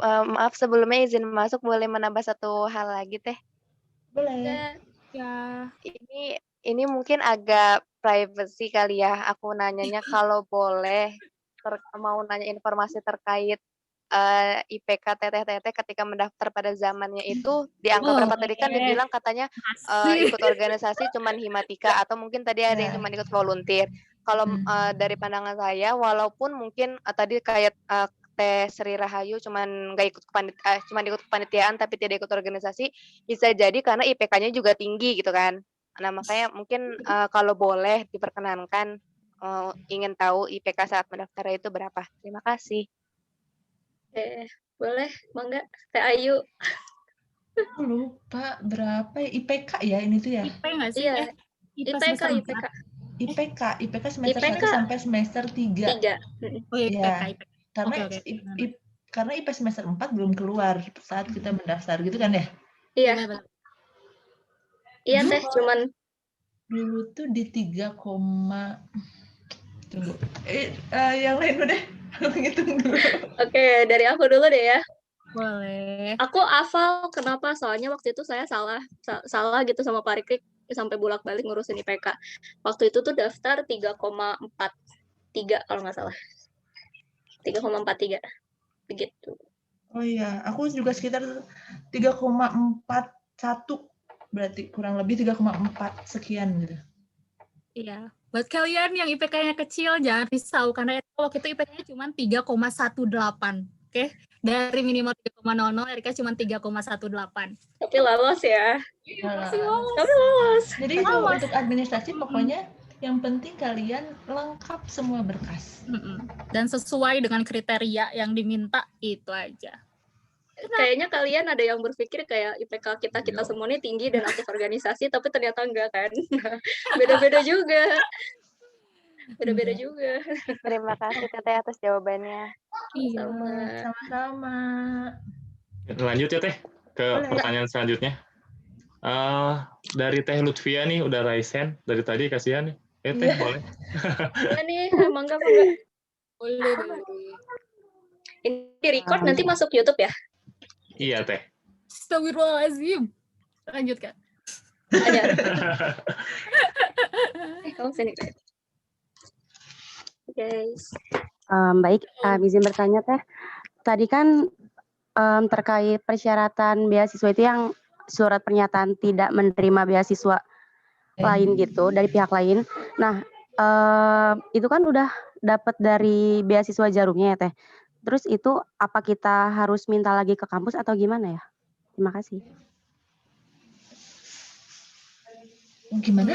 Maaf sebelumnya izin masuk, boleh menambah 1 hal lagi Teh? Boleh. Ya. Ini mungkin agak privacy kali ya. Aku nanyanya kalau boleh mau nanya informasi terkait IPK Teteh ketika mendaftar pada zamannya itu di angka berapa tadi kan dibilang katanya ikut organisasi cuman Himatika atau mungkin tadi ada yang cuma ikut volunteer. Kalau dari pandangan saya, walaupun mungkin tadi kayak Teh Sri Rahayu cuman ikut kepanitiaan tapi tidak ikut organisasi, bisa jadi karena IPK-nya juga tinggi gitu kan. Nah makanya mungkin kalau boleh diperkenankan ingin tahu IPK saat mendaftar itu berapa. Terima kasih. Boleh, mangga Teh Ayu. Aku lupa berapa ya IPK ya ini tuh ya? IP nggak sih? Iya. IPK semester 1 sampai semester 3. Oh iya, IPK. Karena IP semester 4 belum keluar saat kita mendaftar gitu kan ya? Iya. Iya Teh, cuman dulu tuh di 3, tunggu. Yang lain udah deh. Ngitung dulu. Oke, dari aku dulu deh ya. Boleh. Aku hafal kenapa, soalnya waktu itu saya salah gitu sama Pak Rikrik sampai bolak-balik ngurusin IPK. Waktu itu tuh daftar 3,43 kalau nggak salah. 3,43 begitu. Oh iya, aku juga sekitar 3,41 berarti kurang lebih 3,4 sekian gitu. Iya. Buat kalian yang IPK-nya kecil, jangan risau. Karena waktu itu IPK-nya cuma 3,18. Oke? Dari minimal 3,00, Erika cuma 3,18. Tapi lolos ya. Masih lolos. Tapi lolos. Jadi itu untuk administrasi pokoknya yang penting kalian lengkap semua berkas. Dan sesuai dengan kriteria yang diminta, itu aja. Kayaknya kalian ada yang berpikir kayak IPK kita semua ini tinggi dan aktif organisasi, tapi ternyata enggak kan. Beda-beda juga. Beda-beda juga. Terima kasih Teteh atas jawabannya. Iya. Sama-sama. Lanjut ya Teh ke pertanyaan selanjutnya. Dari Teh Lutfia nih udah raisen dari tadi, kasihan nih. Teh boleh. Ya nih, mangga. Boleh. Ini di-record nanti masuk YouTube ya? Iya Teh. Astagfirullahaladzim. Lanjutkan. Ada. Kamu sini. Guys. Baik, izin bertanya Teh. Tadi kan terkait persyaratan beasiswa itu yang surat pernyataan tidak menerima beasiswa lain gitu dari pihak lain. Nah, itu kan udah dapat dari beasiswa Jarumnya ya Teh. Terus itu apa kita harus minta lagi ke kampus atau gimana ya? Terima kasih. Gimana?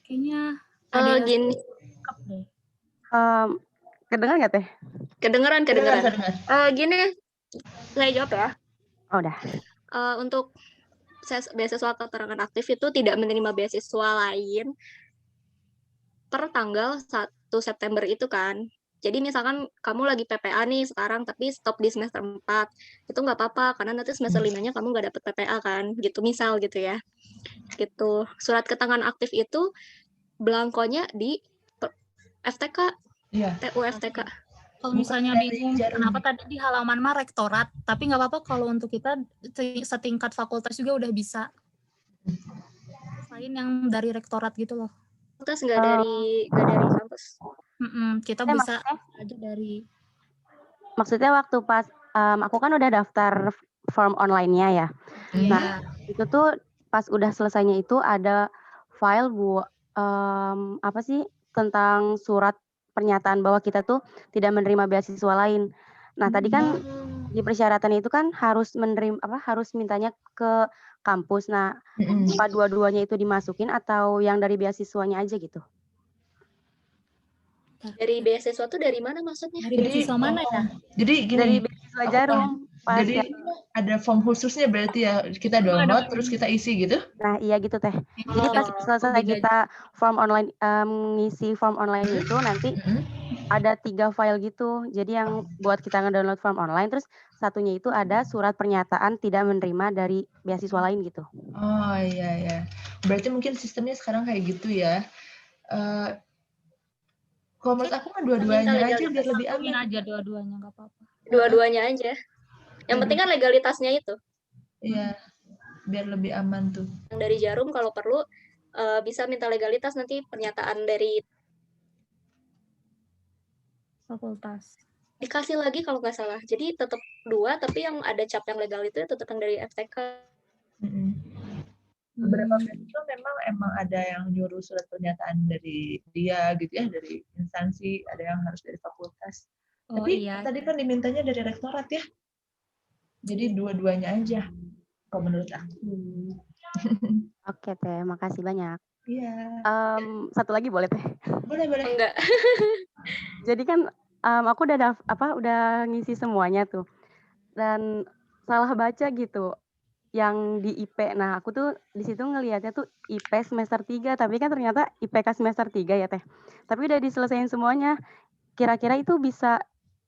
Kayaknya ada Gini. Kedengar nggak Teh? Kedengeran. Gini, saya jawab ya. Oh, udah. Untuk beasiswa keterangan aktif itu tidak menerima beasiswa lain per tanggal 1 September itu kan. Jadi misalkan kamu lagi PPA nih sekarang tapi stop di semester 4, itu nggak apa-apa karena nanti semester 5-nya kamu nggak dapet PPA kan, gitu misal gitu ya. Gitu. Surat keterangan aktif itu belangkonya di FTK, TU FTK. Kalau misalnya bingung kenapa tadi di halaman mah rektorat, tapi nggak apa-apa kalau untuk kita setingkat fakultas juga udah bisa. Selain yang dari rektorat gitu loh. Fakultas nggak dari kampus. Kita bisa aja dari. Maksudnya waktu pas aku kan udah daftar form online-nya ya. Nah, itu tuh pas udah selesainya itu ada file apa sih tentang surat pernyataan bahwa kita tuh tidak menerima beasiswa lain. Nah, tadi kan di persyaratan itu kan harus menerima harus mintanya ke kampus. Nah, apa dua-duanya itu dimasukin atau yang dari beasiswanya aja gitu? Dari beasiswa tuh dari mana maksudnya? Dari beasiswa mana ya? Jadi gini, dari beasiswa Jarum. Jadi ada form khususnya berarti ya, kita download terus kita isi gitu? Nah iya gitu Teh. Jadi pas selesai kita form online ngisi form online itu nanti ada 3 file gitu. Jadi yang buat kita ngedownload form online, terus satunya itu ada surat pernyataan tidak menerima dari beasiswa lain gitu. Oh iya. Berarti mungkin sistemnya sekarang kayak gitu ya. Kalau menurut aku kan dua-duanya aja biar lebih aman. Aja dua-duanya nggak apa-apa. Dua-duanya aja. Yang penting kan legalitasnya itu. Iya, biar lebih aman tuh. Dari Jarum kalau perlu bisa minta legalitas nanti pernyataan dari fakultas. Dikasih lagi kalau nggak salah. Jadi tetap 2, tapi yang ada cap yang legal itu tetap yang dari FTK. Beberapa beasiswa memang ada yang nyuruh surat pernyataan dari dia gitu ya, dari instansi, ada yang harus dari fakultas. Tapi tadi kan dimintanya dari rektorat ya. Jadi dua-duanya aja kalau menurut aku. Oke Teh, makasih banyak. Iya. Satu lagi boleh Teh? Boleh. Enggak. Jadi kan aku udah ngisi semuanya tuh. Dan salah baca gitu yang di IP. Nah, aku tuh di situ ngelihatnya tuh IP semester 3, tapi kan ternyata IPK semester 3 ya Teh. Tapi udah diselesain semuanya. Kira-kira itu bisa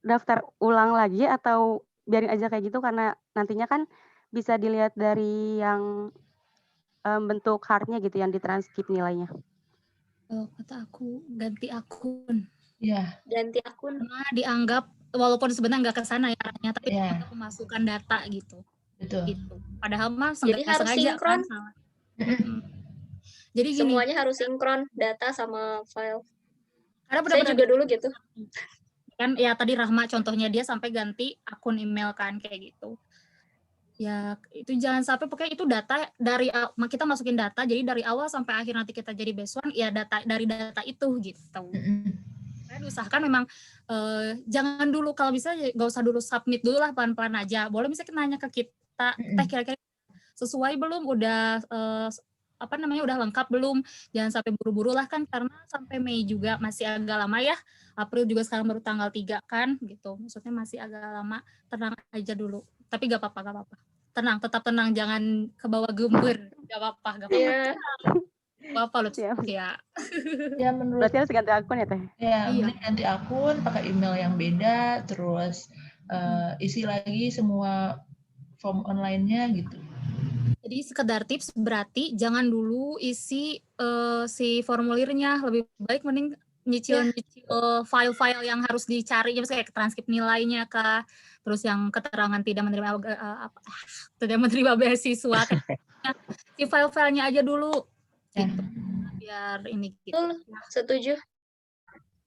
daftar ulang lagi atau biarin aja kayak gitu karena nantinya kan bisa dilihat dari yang bentuk hardnya gitu yang ditranskrip nilainya. Kata aku ganti akun. Iya. Ganti akun. Karena dianggap walaupun sebenarnya nggak ke sana ya arahnya, tapi Ya, ada pemasukan data gitu. betul. Gitu. Padahal mah Jadi nggak harus sengaja kan sinkron. salah. Jadi gini, Semuanya harus sinkron, data sama file. karena Saya benar-benar juga dulu gitu. kan ya tadi Rahma contohnya dia sampai ganti akun email kan kayak gitu. Ya itu jangan sampai pokoknya itu data dari kita masukin data jadi dari awal sampai akhir nanti kita jadi besuan ya data dari data itu gitu. Saya usahakan memang jangan dulu kalau bisa nggak usah dulu submit dulu lah pelan-pelan aja. Boleh misalnya nanya ke kita, teh kira-kira sesuai belum, udah udah lengkap belum, jangan sampai buru-buru lah kan karena sampai Mei juga masih agak lama ya. April juga sekarang baru tanggal 3 kan gitu. Maksudnya masih agak lama, tenang aja dulu. Tapi gak apa-apa. Tenang, tetap tenang, jangan kebawa gembur. Gak apa-apa. Iya. Apa loh ya. Ya menurut Berarti harus ganti akun ya Teh? Ya, Iya. mending ganti akun, pakai email yang beda, terus isi lagi semua form online-nya gitu. Jadi sekedar tips berarti jangan dulu isi si formulirnya, lebih baik mending nyicil file-file yang harus dicari, misalnya kayak transkrip nilainya kah, terus yang keterangan tidak menerima beasiswa, si file-filenya aja dulu, gitu. Biar ini gitu. Betul, setuju.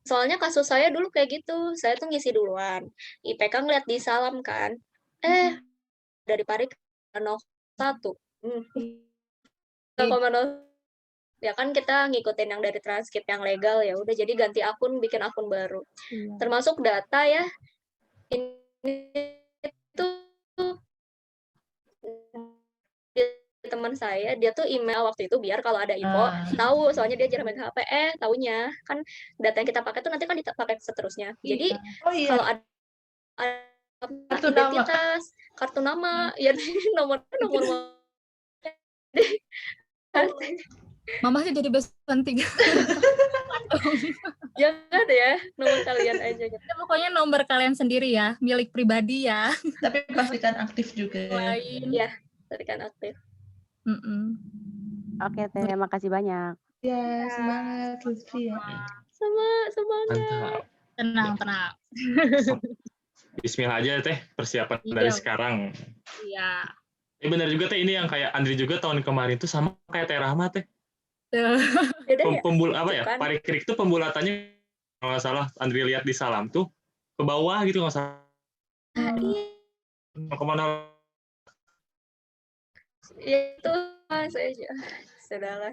Soalnya kasus saya dulu kayak gitu, saya tuh ngisi duluan. IPK ngeliat di Salam kan, dari Parik 01. 0,0. Ya kan kita ngikutin yang dari transkrip yang legal ya udah, jadi ganti akun, bikin akun baru. Termasuk data ya, ini tuh teman saya, dia tuh email waktu itu biar kalau ada info tahu, soalnya dia jarang megang HP, taunya kan data yang kita pakai tuh nanti kan dipakai seterusnya. Jadi kalau ada identitas, kartu nama, ya nomor Mama sih jadi best friend 3. Jangan ya, nomor kalian aja gitu. Ya, pokoknya nomor kalian sendiri ya, milik pribadi ya. Tapi pastikan aktif juga. Ya, pastikan aktif. Oke Teh, makasih banyak. Ya, semangat Lutfi ya. Semangat. Mantap. Tenang. Bismillah aja Teh, persiapan dari sekarang. Iya. Benar juga Teh, ini yang kayak Andri juga tahun kemarin tuh sama kayak Teh Rahma Teh. Beda ya? Parikrik tuh pembulatannya kalau nggak salah Andri lihat di Salam tuh ke bawah gitu nggak salah. Kemana? Itu saya sudahlah.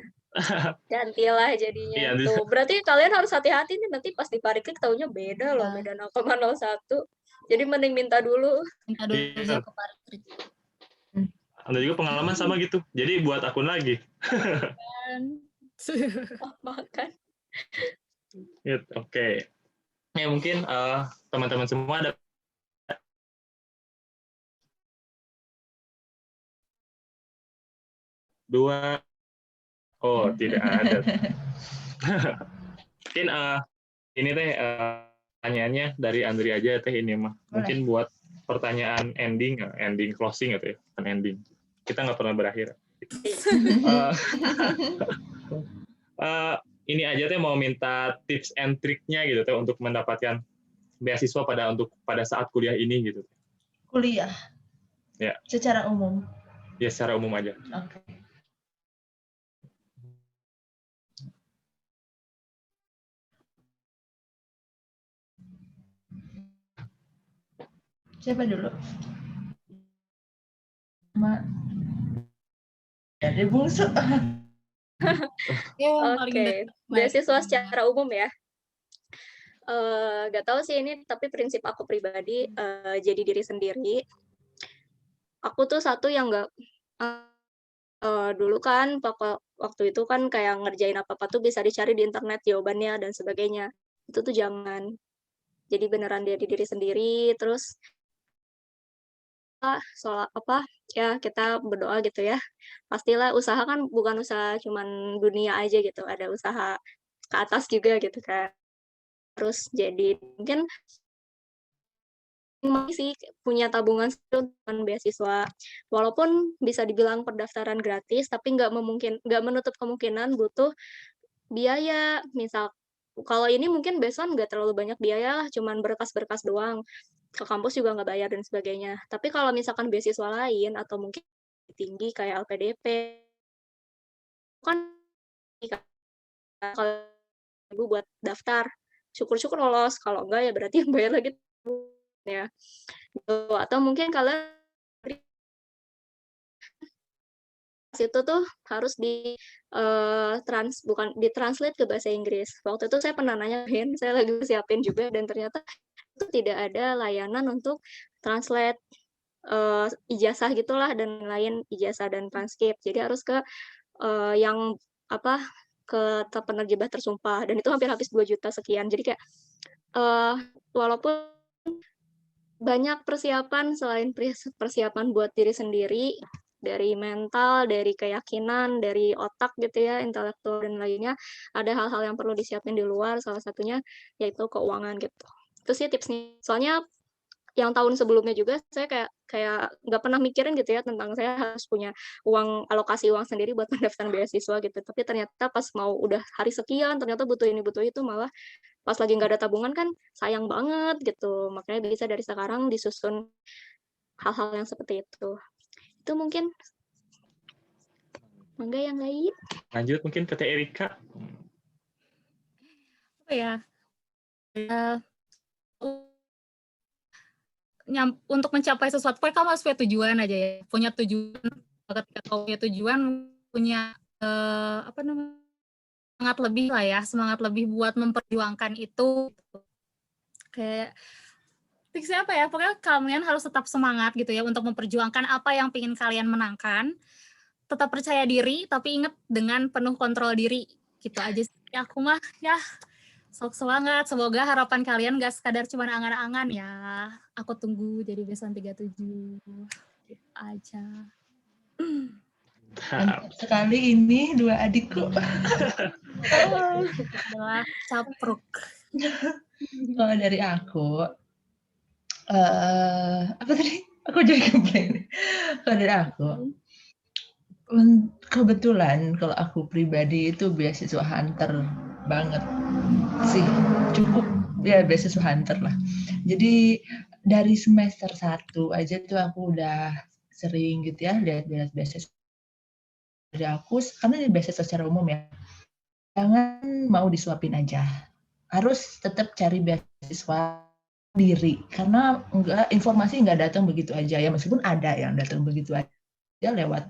Gantilah jadinya. Iya, tuh. Berarti kalian harus hati-hati nih, nanti pas di Pariklik taunya beda loh, beda 0,01. Jadi mending minta dulu. Minta dulu ke Pariklik. Ada juga pengalaman sama gitu. Jadi buat akun lagi. Makan. Oke. Ya mungkin teman-teman semua ada dua. Oh, tidak ada. Mungkin ini Teh pertanyaannya dari Andri aja Teh ini mah. Mungkin buat pertanyaan ending closing atau ya, bukan ending. Kita nggak pernah berakhir. Ini aja Teh mau minta tips and triknya gitu Teh untuk mendapatkan beasiswa pada saat kuliah ini gitu. Kuliah. Ya. Secara umum. Ya, secara umum aja. Oke. Siapa dulu? Dari bungsu. Oke, beasiswa secara umum ya. Gak tahu sih ini, tapi prinsip aku pribadi jadi diri sendiri. Aku tuh satu yang nggak dulu kan waktu itu kan kayak ngerjain apa-apa tuh bisa dicari di internet jawabannya dan sebagainya. Itu tuh jangan. Jadi beneran jadi diri sendiri, terus soal apa ya kita berdoa gitu ya. Pastilah usaha kan bukan usaha cuman dunia aja gitu, ada usaha ke atas juga gitu kan. Terus jadi mungkin masih punya tabungan untuk beasiswa, walaupun bisa dibilang pendaftaran gratis, tapi nggak menutup kemungkinan butuh biaya, misal Kalau ini mungkin beson nggak terlalu banyak biaya lah, cuman berkas-berkas doang. Ke kampus juga nggak bayar dan sebagainya. Tapi kalau misalkan beasiswa lain atau mungkin tinggi kayak LPDP, kan kalau ibu buat daftar, syukur-syukur lolos. Kalau enggak ya berarti yang bayar lagi ya. Atau mungkin kalian itu tuh harus bukan ditranslate ke bahasa Inggris. Waktu itu saya pernah nanyain, saya lagi siapin juga dan ternyata itu tidak ada layanan untuk translate ijazah gitulah dan lain ijazah dan transkrip. Jadi harus ke yang apa ke penerjemah tersumpah dan itu hampir habis 2 juta sekian. Jadi kayak walaupun banyak persiapan selain persiapan buat diri sendiri dari mental, dari keyakinan, dari otak gitu ya, intelektual dan lainnya, ada hal-hal yang perlu disiapin di luar, salah satunya yaitu keuangan gitu. Itu sih tipsnya. Soalnya yang tahun sebelumnya juga saya kayak nggak pernah mikirin gitu ya tentang saya harus punya alokasi uang sendiri buat pendaftaran beasiswa gitu. Tapi ternyata pas mau udah hari sekian, ternyata butuh ini butuh itu, malah pas lagi nggak ada tabungan kan sayang banget gitu. Makanya bisa dari sekarang disusun hal-hal yang seperti itu. Itu mungkin. Mangga yang lain. Lanjut mungkin ke Teh Erika. Apa ya? Untuk mencapai sesuatu, kamu harus punya tujuan aja ya. Punya tujuan, ketika kamu punya tujuan, punya semangat lebih lah ya, semangat lebih buat memperjuangkan itu. Kayak fixnya apa ya? Pokoknya kalian harus tetap semangat gitu ya untuk memperjuangkan apa yang ingin kalian menangkan. Tetap percaya diri, tapi ingat dengan penuh kontrol diri. Gitu aja sih. Aku mah ya semangat. Semoga harapan kalian gak sekadar cuma angan-angan ya. Aku tunggu jadi besan 37. Gitu aja. Mantap sekali ini 2 adikku. Adalah capruk. Kalau dari aku, apa tadi? Aku jadi komplain. Kalau dari aku, kebetulan kalau aku pribadi itu beasiswa hunter banget sih, cukup ya beasiswa hunter lah. Jadi dari semester 1 aja tuh aku udah sering gitu ya lihat beasiswa dari aku, karena ini beasiswa secara umum ya. Jangan mau disuapin aja, harus tetap cari beasiswa diri karena informasi nggak datang begitu aja ya, meskipun ada yang datang begitu aja lewat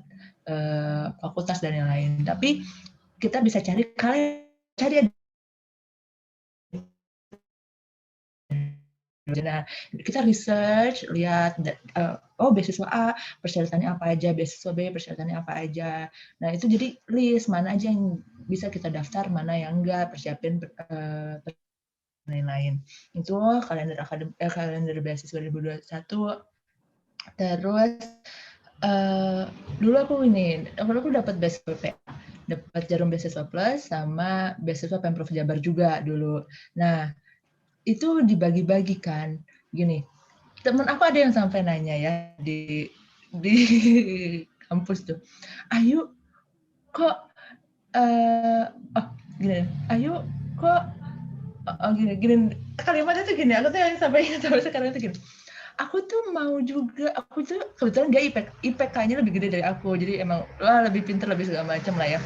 fakultas dan yang lain, tapi kita bisa cari nah, kita research, lihat beasiswa A persyaratannya apa aja, beasiswa B persyaratannya apa aja. Nah itu jadi list mana aja yang bisa kita daftar, mana yang enggak, persiapin lain-lain. Itu kalender beasiswa 2021. Terus dulu aku dapat beasiswa PPA, dapat Jarum Beasiswa Plus sama beasiswa Pemprov Jabar juga dulu. Nah itu dibagi-bagikan gini. Temen aku ada yang sampai nanya ya di kampus tuh, Ayu kok Ayu kok gini kalimatnya tuh gini, aku tuh yang sampai sekarang tuh gini. Aku tuh mau juga, aku tuh kebetulan dia IPK-nya lebih gede dari aku, jadi emang lebih pintar, lebih segala macam lah ya.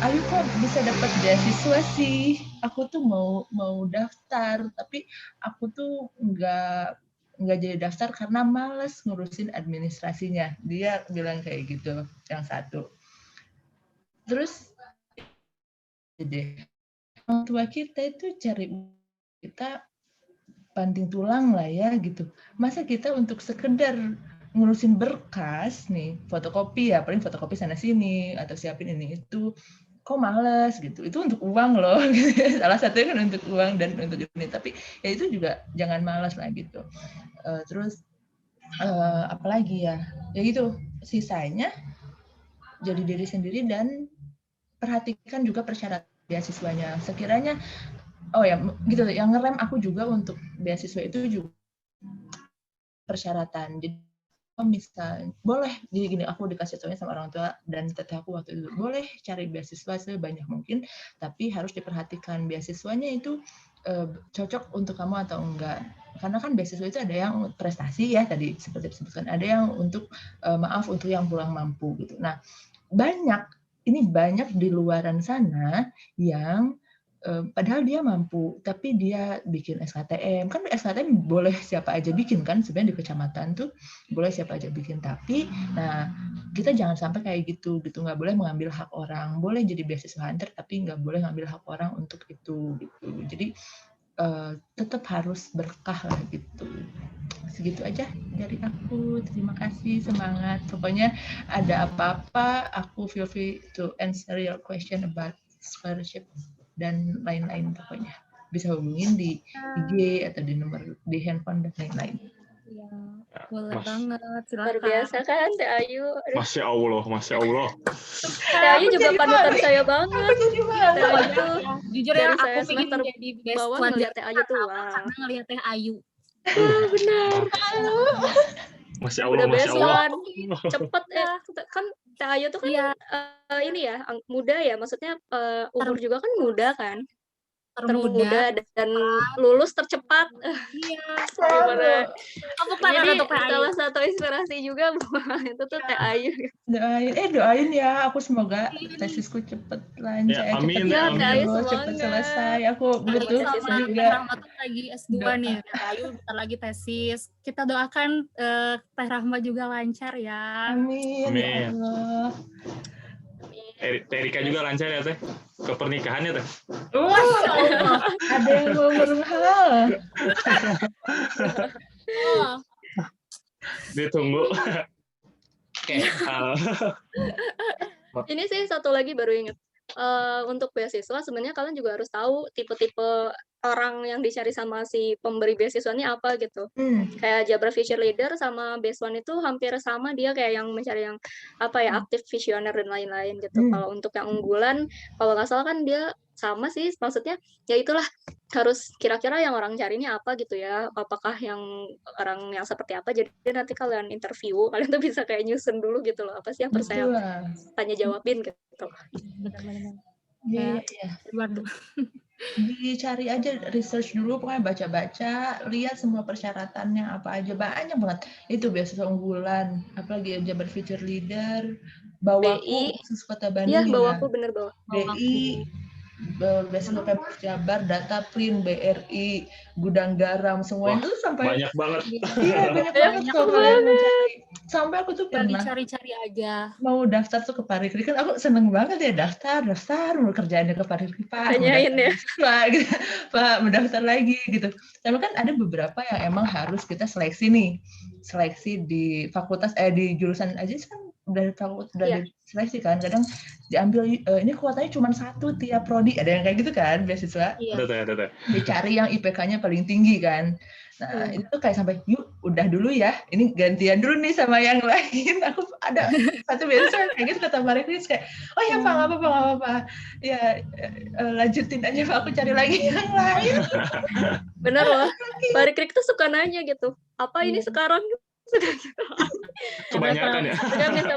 Ayu kok bisa dapat beasiswa sih? Aku tuh mau daftar, tapi aku tuh nggak jadi daftar karena malas ngurusin administrasinya. Dia bilang kayak gitu, yang satu. Terus, orang tua kita itu cari kita banting tulang lah ya gitu. Masa kita untuk sekedar ngurusin berkas nih, fotokopi ya, paling fotokopi sana sini atau siapin ini itu, kok males gitu. Itu untuk uang loh. Salah satunya kan untuk uang dan untuk ini, tapi ya itu juga jangan malas lah gitu. Terus apalagi ya gitu, sisanya jadi diri sendiri dan perhatikan juga persyaratan beasiswanya. Sekiranya gitu, yang ngerem aku juga untuk beasiswa itu juga persyaratan. Jadi misalnya boleh gini, aku dikasih tahunya sama orang tua dan teteh aku waktu itu, boleh cari beasiswa sebanyak mungkin, tapi harus diperhatikan beasiswanya itu cocok untuk kamu atau enggak. Karena kan beasiswa itu ada yang prestasi ya tadi seperti disebutkan, ada yang untuk untuk yang kurang mampu gitu. Nah, banyak di luaran sana yang padahal dia mampu, tapi dia bikin SKTM. Kan SKTM boleh siapa aja bikin kan, sebenarnya di kecamatan tuh boleh siapa aja bikin. Tapi, nah kita jangan sampai kayak gitu, nggak boleh mengambil hak orang. Boleh jadi beasiswa hunter, tapi nggak boleh ngambil hak orang untuk itu. Gitu. Jadi tetap harus berkah lah gitu. Segitu aja dari aku. Terima kasih, semangat. Pokoknya ada apa-apa, aku feel free to answer your question about scholarship dan lain-lain pokoknya. Bisa hubungin di IG atau di nomor di handphone dan lain-lain. Ya, boleh Mas. banget. Luar Silakan. biasa kan Teh Ayu. Masya Allah, Masya Allah. Teh Ayu juga panutan saya banget. Teh Ayu tuh Jujur ya, dari aku saya pengen semester jadi best bawah one ngeliat Teh Ayu tuh wow. karena ngelihat Teh Ayu. Benar. Masya Allah, Udah Masya best Allah. one. Cepet kan Teh Ayu tuh kan ini ya muda ya, maksudnya umur juga kan muda kan. Termuda dan lulus tercepat. Iya. Gimana? Aku pengen Jadi untuk Teh Ayu. salah satu inspirasi juga itu tuh Teh Ayu. Doain ya, aku semoga tesisku cepet lancar, Ya, amin, cepet amin. lulus, cepet selesai. Aku butuh juga. Rahma tuh lagi S2 nih, Teh Ayu bentar lagi tesis. Kita doakan Teh Rahma juga lancar ya. Amin. Ya Amin. Allah. Teh Rika juga lancar ya Teh? Ke pernikahannya Teh? Ada yang mau berhal. Ditunggu. Oke. Ini sih satu lagi baru ingat. Untuk beasiswa sebenarnya kalian juga harus tahu tipe-tipe orang yang dicari sama si pemberi beasiswa ini apa gitu. Kayak Jabar Future Leader sama Best One itu hampir sama, dia kayak yang mencari yang aktif visioner dan lain-lain gitu. Kalau untuk yang unggulan, kalau nggak salah kan dia sama sih, maksudnya ya itulah harus kira-kira yang orang cari ini apa gitu ya, apakah yang orang yang seperti apa. Jadi nanti kalian interview, kalian tuh bisa kayak nyusun dulu gitu loh, apa sih yang harus saya tanya jawabin gitu. Benar-benar. Iya. Dicari aja, research dulu, pokoknya baca-baca, lihat semua persyaratannya apa aja, banyak banget. Itu beasiswa unggulan, apalagi Jabar Future Leader, Bawaku, khusus Kota Bandung. Iya, Bawaku bener Bawaku. BI, beasiswa Pemprov Jabar, Data Print, BRI, Gudang Garam, semua itu sampai banyak banget. Iya, banyak banget kalau kalian mencari. Sampai aku tuh pernah cari-cari aja. Mau daftar tuh ke Parikri, kan aku seneng banget ya daftar, mau kerjaannya ke Parikri, Pak. Tanyain ya. Pak, mendaftar lagi gitu. Tapi kan ada beberapa yang emang harus kita seleksi nih. Seleksi di fakultas, di jurusan aja kan dari fakultas, dari seleksi kan. Kadang diambil, ini kuotanya cuma 1 tiap prodi. Ada yang kayak gitu kan, beasiswa. Ada. Dicari yang IPK-nya paling tinggi kan. Nah, itu kayak sampai, yuk udah dulu ya, ini gantian dulu nih sama yang lain. Aku ada satu beasiswa kayak gitu, kata Pak Rekris kayak, oh ya Pak, nggak apa-apa. Ya, lanjutin aja Pak, aku cari lagi yang lain. Bener loh, Pak Rekris tuh suka nanya gitu, apa ini sekarang? Kebanyakan ya. Udah minta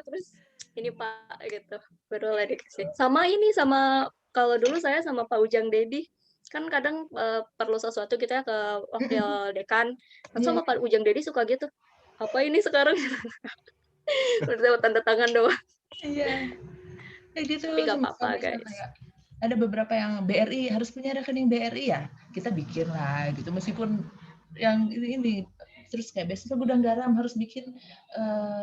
terus ini Pak gitu, baru lah dikasih. Sama kalau dulu saya sama Pak Ujang Dedi, kan kadang perlu sesuatu kita ke wakil dekan, sama Pak Ujang Dedi suka gitu, apa ini sekarang? Udah tanda tangan doang. Iya, kayak gitu. Tapi nggak apa-apa guys. Ada beberapa yang BRI harus punya rekening BRI ya, kita bikin lah gitu, meskipun yang ini terus kayak beasiswa Gudang Garam harus bikin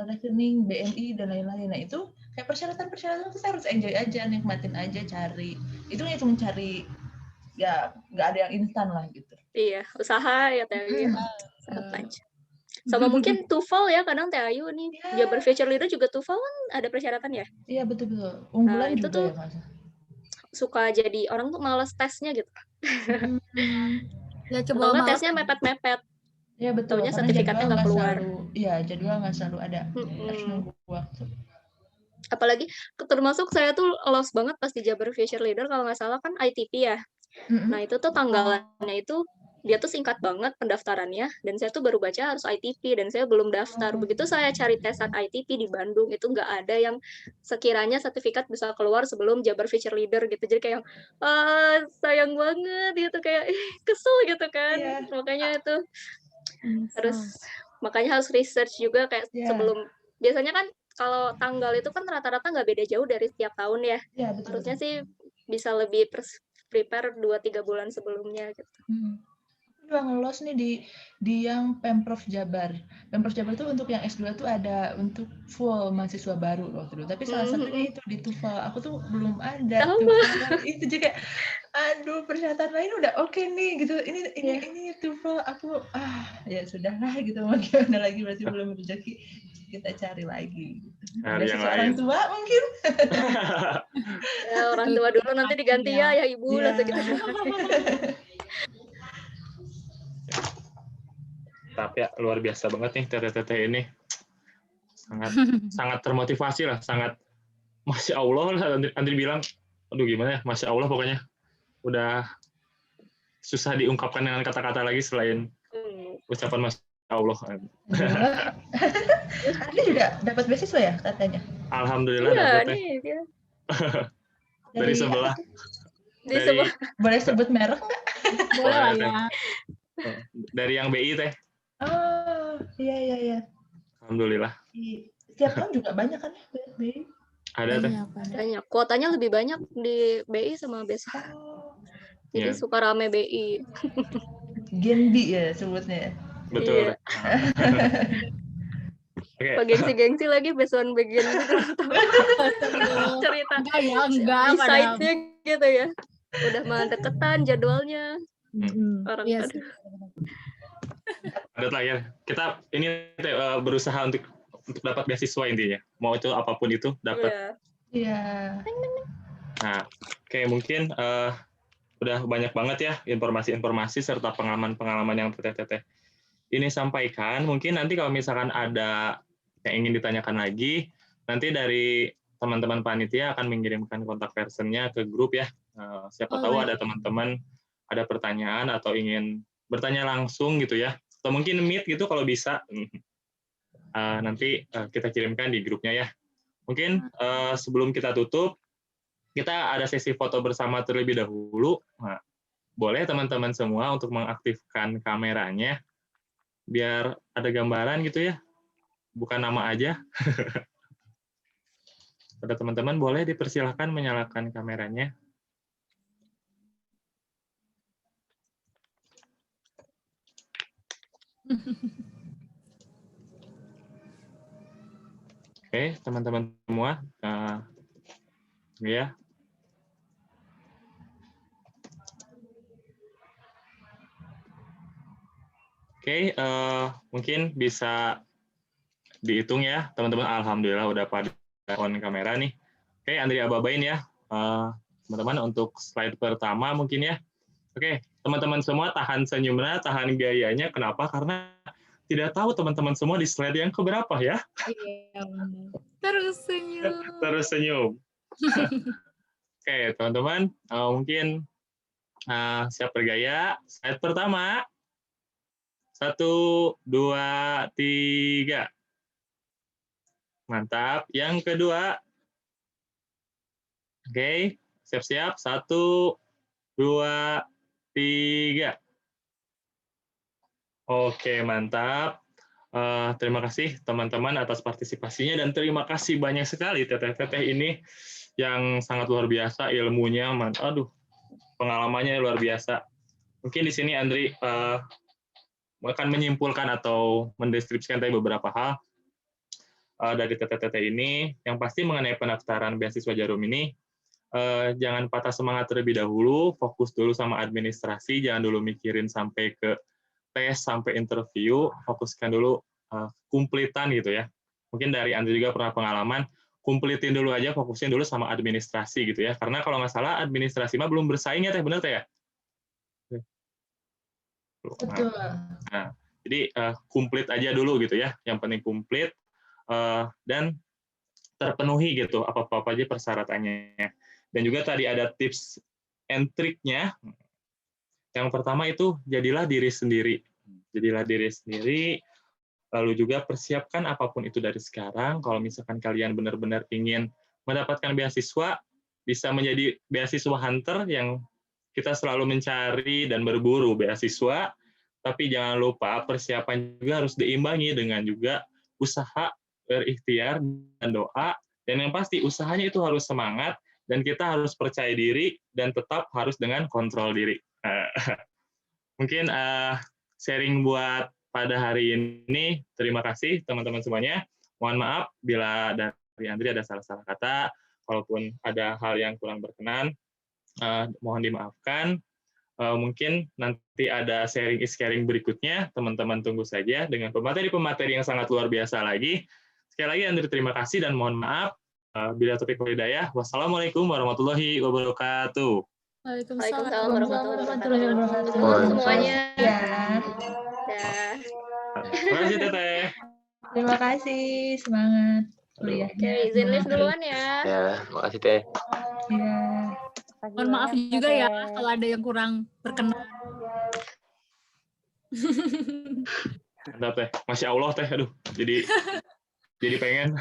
rekening BNI dan lain-lain. Nah itu kayak persyaratan kita harus enjoy aja, nikmatin aja, cari. Itu cuma cari, ya nggak ada yang instan lah gitu. Iya, usaha ya Teh Ayu. Sangat lancar. Sama mungkin TOEFL ya, kadang Teh Ayu nih, Jabar Future Leader juga TOEFL kan ada persyaratan ya? Iya betul. Unggulan itu juga tuh ya Mas. Suka jadi orang tuh malas tesnya gitu. Ya coba nggak tesnya mepet-mepet. Iya betul. Taunya sertifikatnya nggak keluar. Iya, jadwal nggak selalu ada. Harus nunggu waktu. Apalagi termasuk saya tuh lost banget pas di Jabar Future Leader, kalau nggak salah kan ITP ya. Nah itu tuh tanggalannya itu dia tuh singkat banget pendaftarannya, dan saya tuh baru baca harus ITP, dan saya belum daftar. Begitu saya cari tesan ITP di Bandung, itu nggak ada yang sekiranya sertifikat bisa keluar sebelum Jabar Future Leader gitu. Jadi kayak, sayang banget gitu, kayak kesel gitu kan. Iya. Makanya itu makanya harus research juga kayak Iya. sebelum, biasanya kan kalau tanggal itu kan rata-rata nggak beda jauh dari setiap tahun ya. Iya, betul. Harusnya sih bisa lebih prepare 2-3 bulan sebelumnya gitu. Juga ngelos nih di yang Pemprov Jabar. Pemprov Jabar itu untuk yang S2 tuh ada untuk full mahasiswa baru waktu itu. Tapi salah satunya itu di TUFAL. Aku tuh belum ada TUFAL. Itu juga aduh, persyaratan lain udah oke nih gitu. Ini TUFAL aku ya sudahlah gitu, mau gimana lagi, berarti belum rezeki, kita cari lagi gitu. Cari yang orang lain. tua mungkin. Ya, orang tua dulu nanti diganti ya ibu lah gitu. Tapi ya, luar biasa banget nih TTT ini, sangat termotivasi lah, sangat masya Allah lah. Andri bilang, aduh gimana ya, masya Allah pokoknya, udah susah diungkapkan dengan kata-kata lagi selain ucapan masya Allah. Andri juga dapat beasiswa ya katanya? Alhamdulillah dapat ya. Dari sebelah. Boleh sebut merek nggak? Boleh lah ya. Dari yang BI teh. Oh, iya. Alhamdulillah. Setiap tahun juga banyak kan ya BI? Ada teh. Banyak. Kuotanya lebih banyak di BI sama BESA. Jadi suka rame BI. Genbi ya sebutnya. Betul. Okay. Gengsi-gengsi lagi beson bagian gitu. Cerita. Enggak. Di site-nya gitu ya. Udah mah deketan jadwalnya. Orang ada lah ya. Kita ini berusaha untuk dapat beasiswa intinya. Mau itu apapun itu dapat. Iya. Nah, oke, mungkin udah banyak banget ya informasi-informasi serta pengalaman-pengalaman yang teteh-teteh ini sampaikan. Mungkin nanti kalau misalkan ada yang ingin ditanyakan lagi, nanti dari teman-teman panitia akan mengirimkan kontak personnya ke grup ya. Siapa tahu ada teman-teman ada pertanyaan atau ingin bertanya langsung gitu ya. Atau mungkin meet gitu kalau bisa. Nanti kita kirimkan di grupnya ya. Mungkin sebelum kita tutup, kita ada sesi foto bersama terlebih dahulu. Nah, boleh teman-teman semua untuk mengaktifkan kameranya, biar ada gambaran gitu ya, bukan nama aja. Pada teman-teman boleh dipersilahkan menyalakan kameranya. Oke, teman-teman semua, ya. Oke, mungkin bisa dihitung ya, teman-teman. Alhamdulillah udah pada on kamera nih. Oke, Andri ababain ya, teman-teman untuk slide pertama mungkin ya. Oke, teman-teman semua tahan senyumnya, tahan gayanya. Kenapa? Karena tidak tahu teman-teman semua di slide yang keberapa ya. Iya, terus senyum. Terus senyum. Oke, teman-teman, mungkin siap bergaya. Slide pertama. 1, 2, 3. Mantap. Yang kedua. Oke, siap-siap. 1, 2, 3. Oke, mantap. Terima kasih teman-teman atas partisipasinya dan terima kasih banyak sekali teteh-teteh ini yang sangat luar biasa ilmunya. Aduh, pengalamannya luar biasa. Mungkin di sini Andri akan menyimpulkan atau mendeskripsikan tadi beberapa hal dari teteh-teteh ini. Yang pasti mengenai pendaftaran beasiswa Jarum ini, jangan patah semangat terlebih dahulu, fokus dulu sama administrasi, jangan dulu mikirin sampai ke tes, sampai interview, fokuskan dulu kumplitan gitu ya. Mungkin dari Andri juga pernah pengalaman, kumplitin dulu aja, fokusin dulu sama administrasi gitu ya. Karena kalau nggak salah administrasi mah belum bersaing ya teh, bener teh ya? Betul. Nah, jadi kumplit aja dulu gitu ya. Yang penting kumplit dan terpenuhi gitu apa-apa aja persyaratannya. Dan juga tadi ada tips and triknya. Yang pertama itu jadilah diri sendiri. Jadilah diri sendiri, lalu juga persiapkan apapun itu dari sekarang. Kalau misalkan kalian benar-benar ingin mendapatkan beasiswa, bisa menjadi beasiswa hunter yang kita selalu mencari dan berburu beasiswa, tapi jangan lupa persiapan juga harus diimbangi dengan juga usaha, berikhtiar, dan doa, dan yang pasti usahanya itu harus semangat, dan kita harus percaya diri, dan tetap harus dengan kontrol diri. Mungkin sharing buat pada hari ini. Terima kasih teman-teman semuanya. Mohon maaf bila dari Andri ada salah-salah kata, walaupun ada hal yang kurang berkenan, mohon dimaafkan. Mungkin nanti ada sharing is caring berikutnya, teman-teman tunggu saja dengan pemateri-pemateri yang sangat luar biasa lagi. Sekali lagi Andri terima kasih dan mohon maaf. Bila topik hidayah, wassalamualaikum warahmatullahi wabarakatuh. Waalaikumsalam warahmatullahi wabarakatuh. Semuanya. Ya. Terima kasih Teteh. Terima kasih, semangat kuliahnya. Oke, izin live duluan ya. Ya, makasih Teh. Ya. Mohon maaf juga ya kalau ada yang kurang berkenan. Mantap Teh. Masya Allah Teh, aduh. Jadi pengen.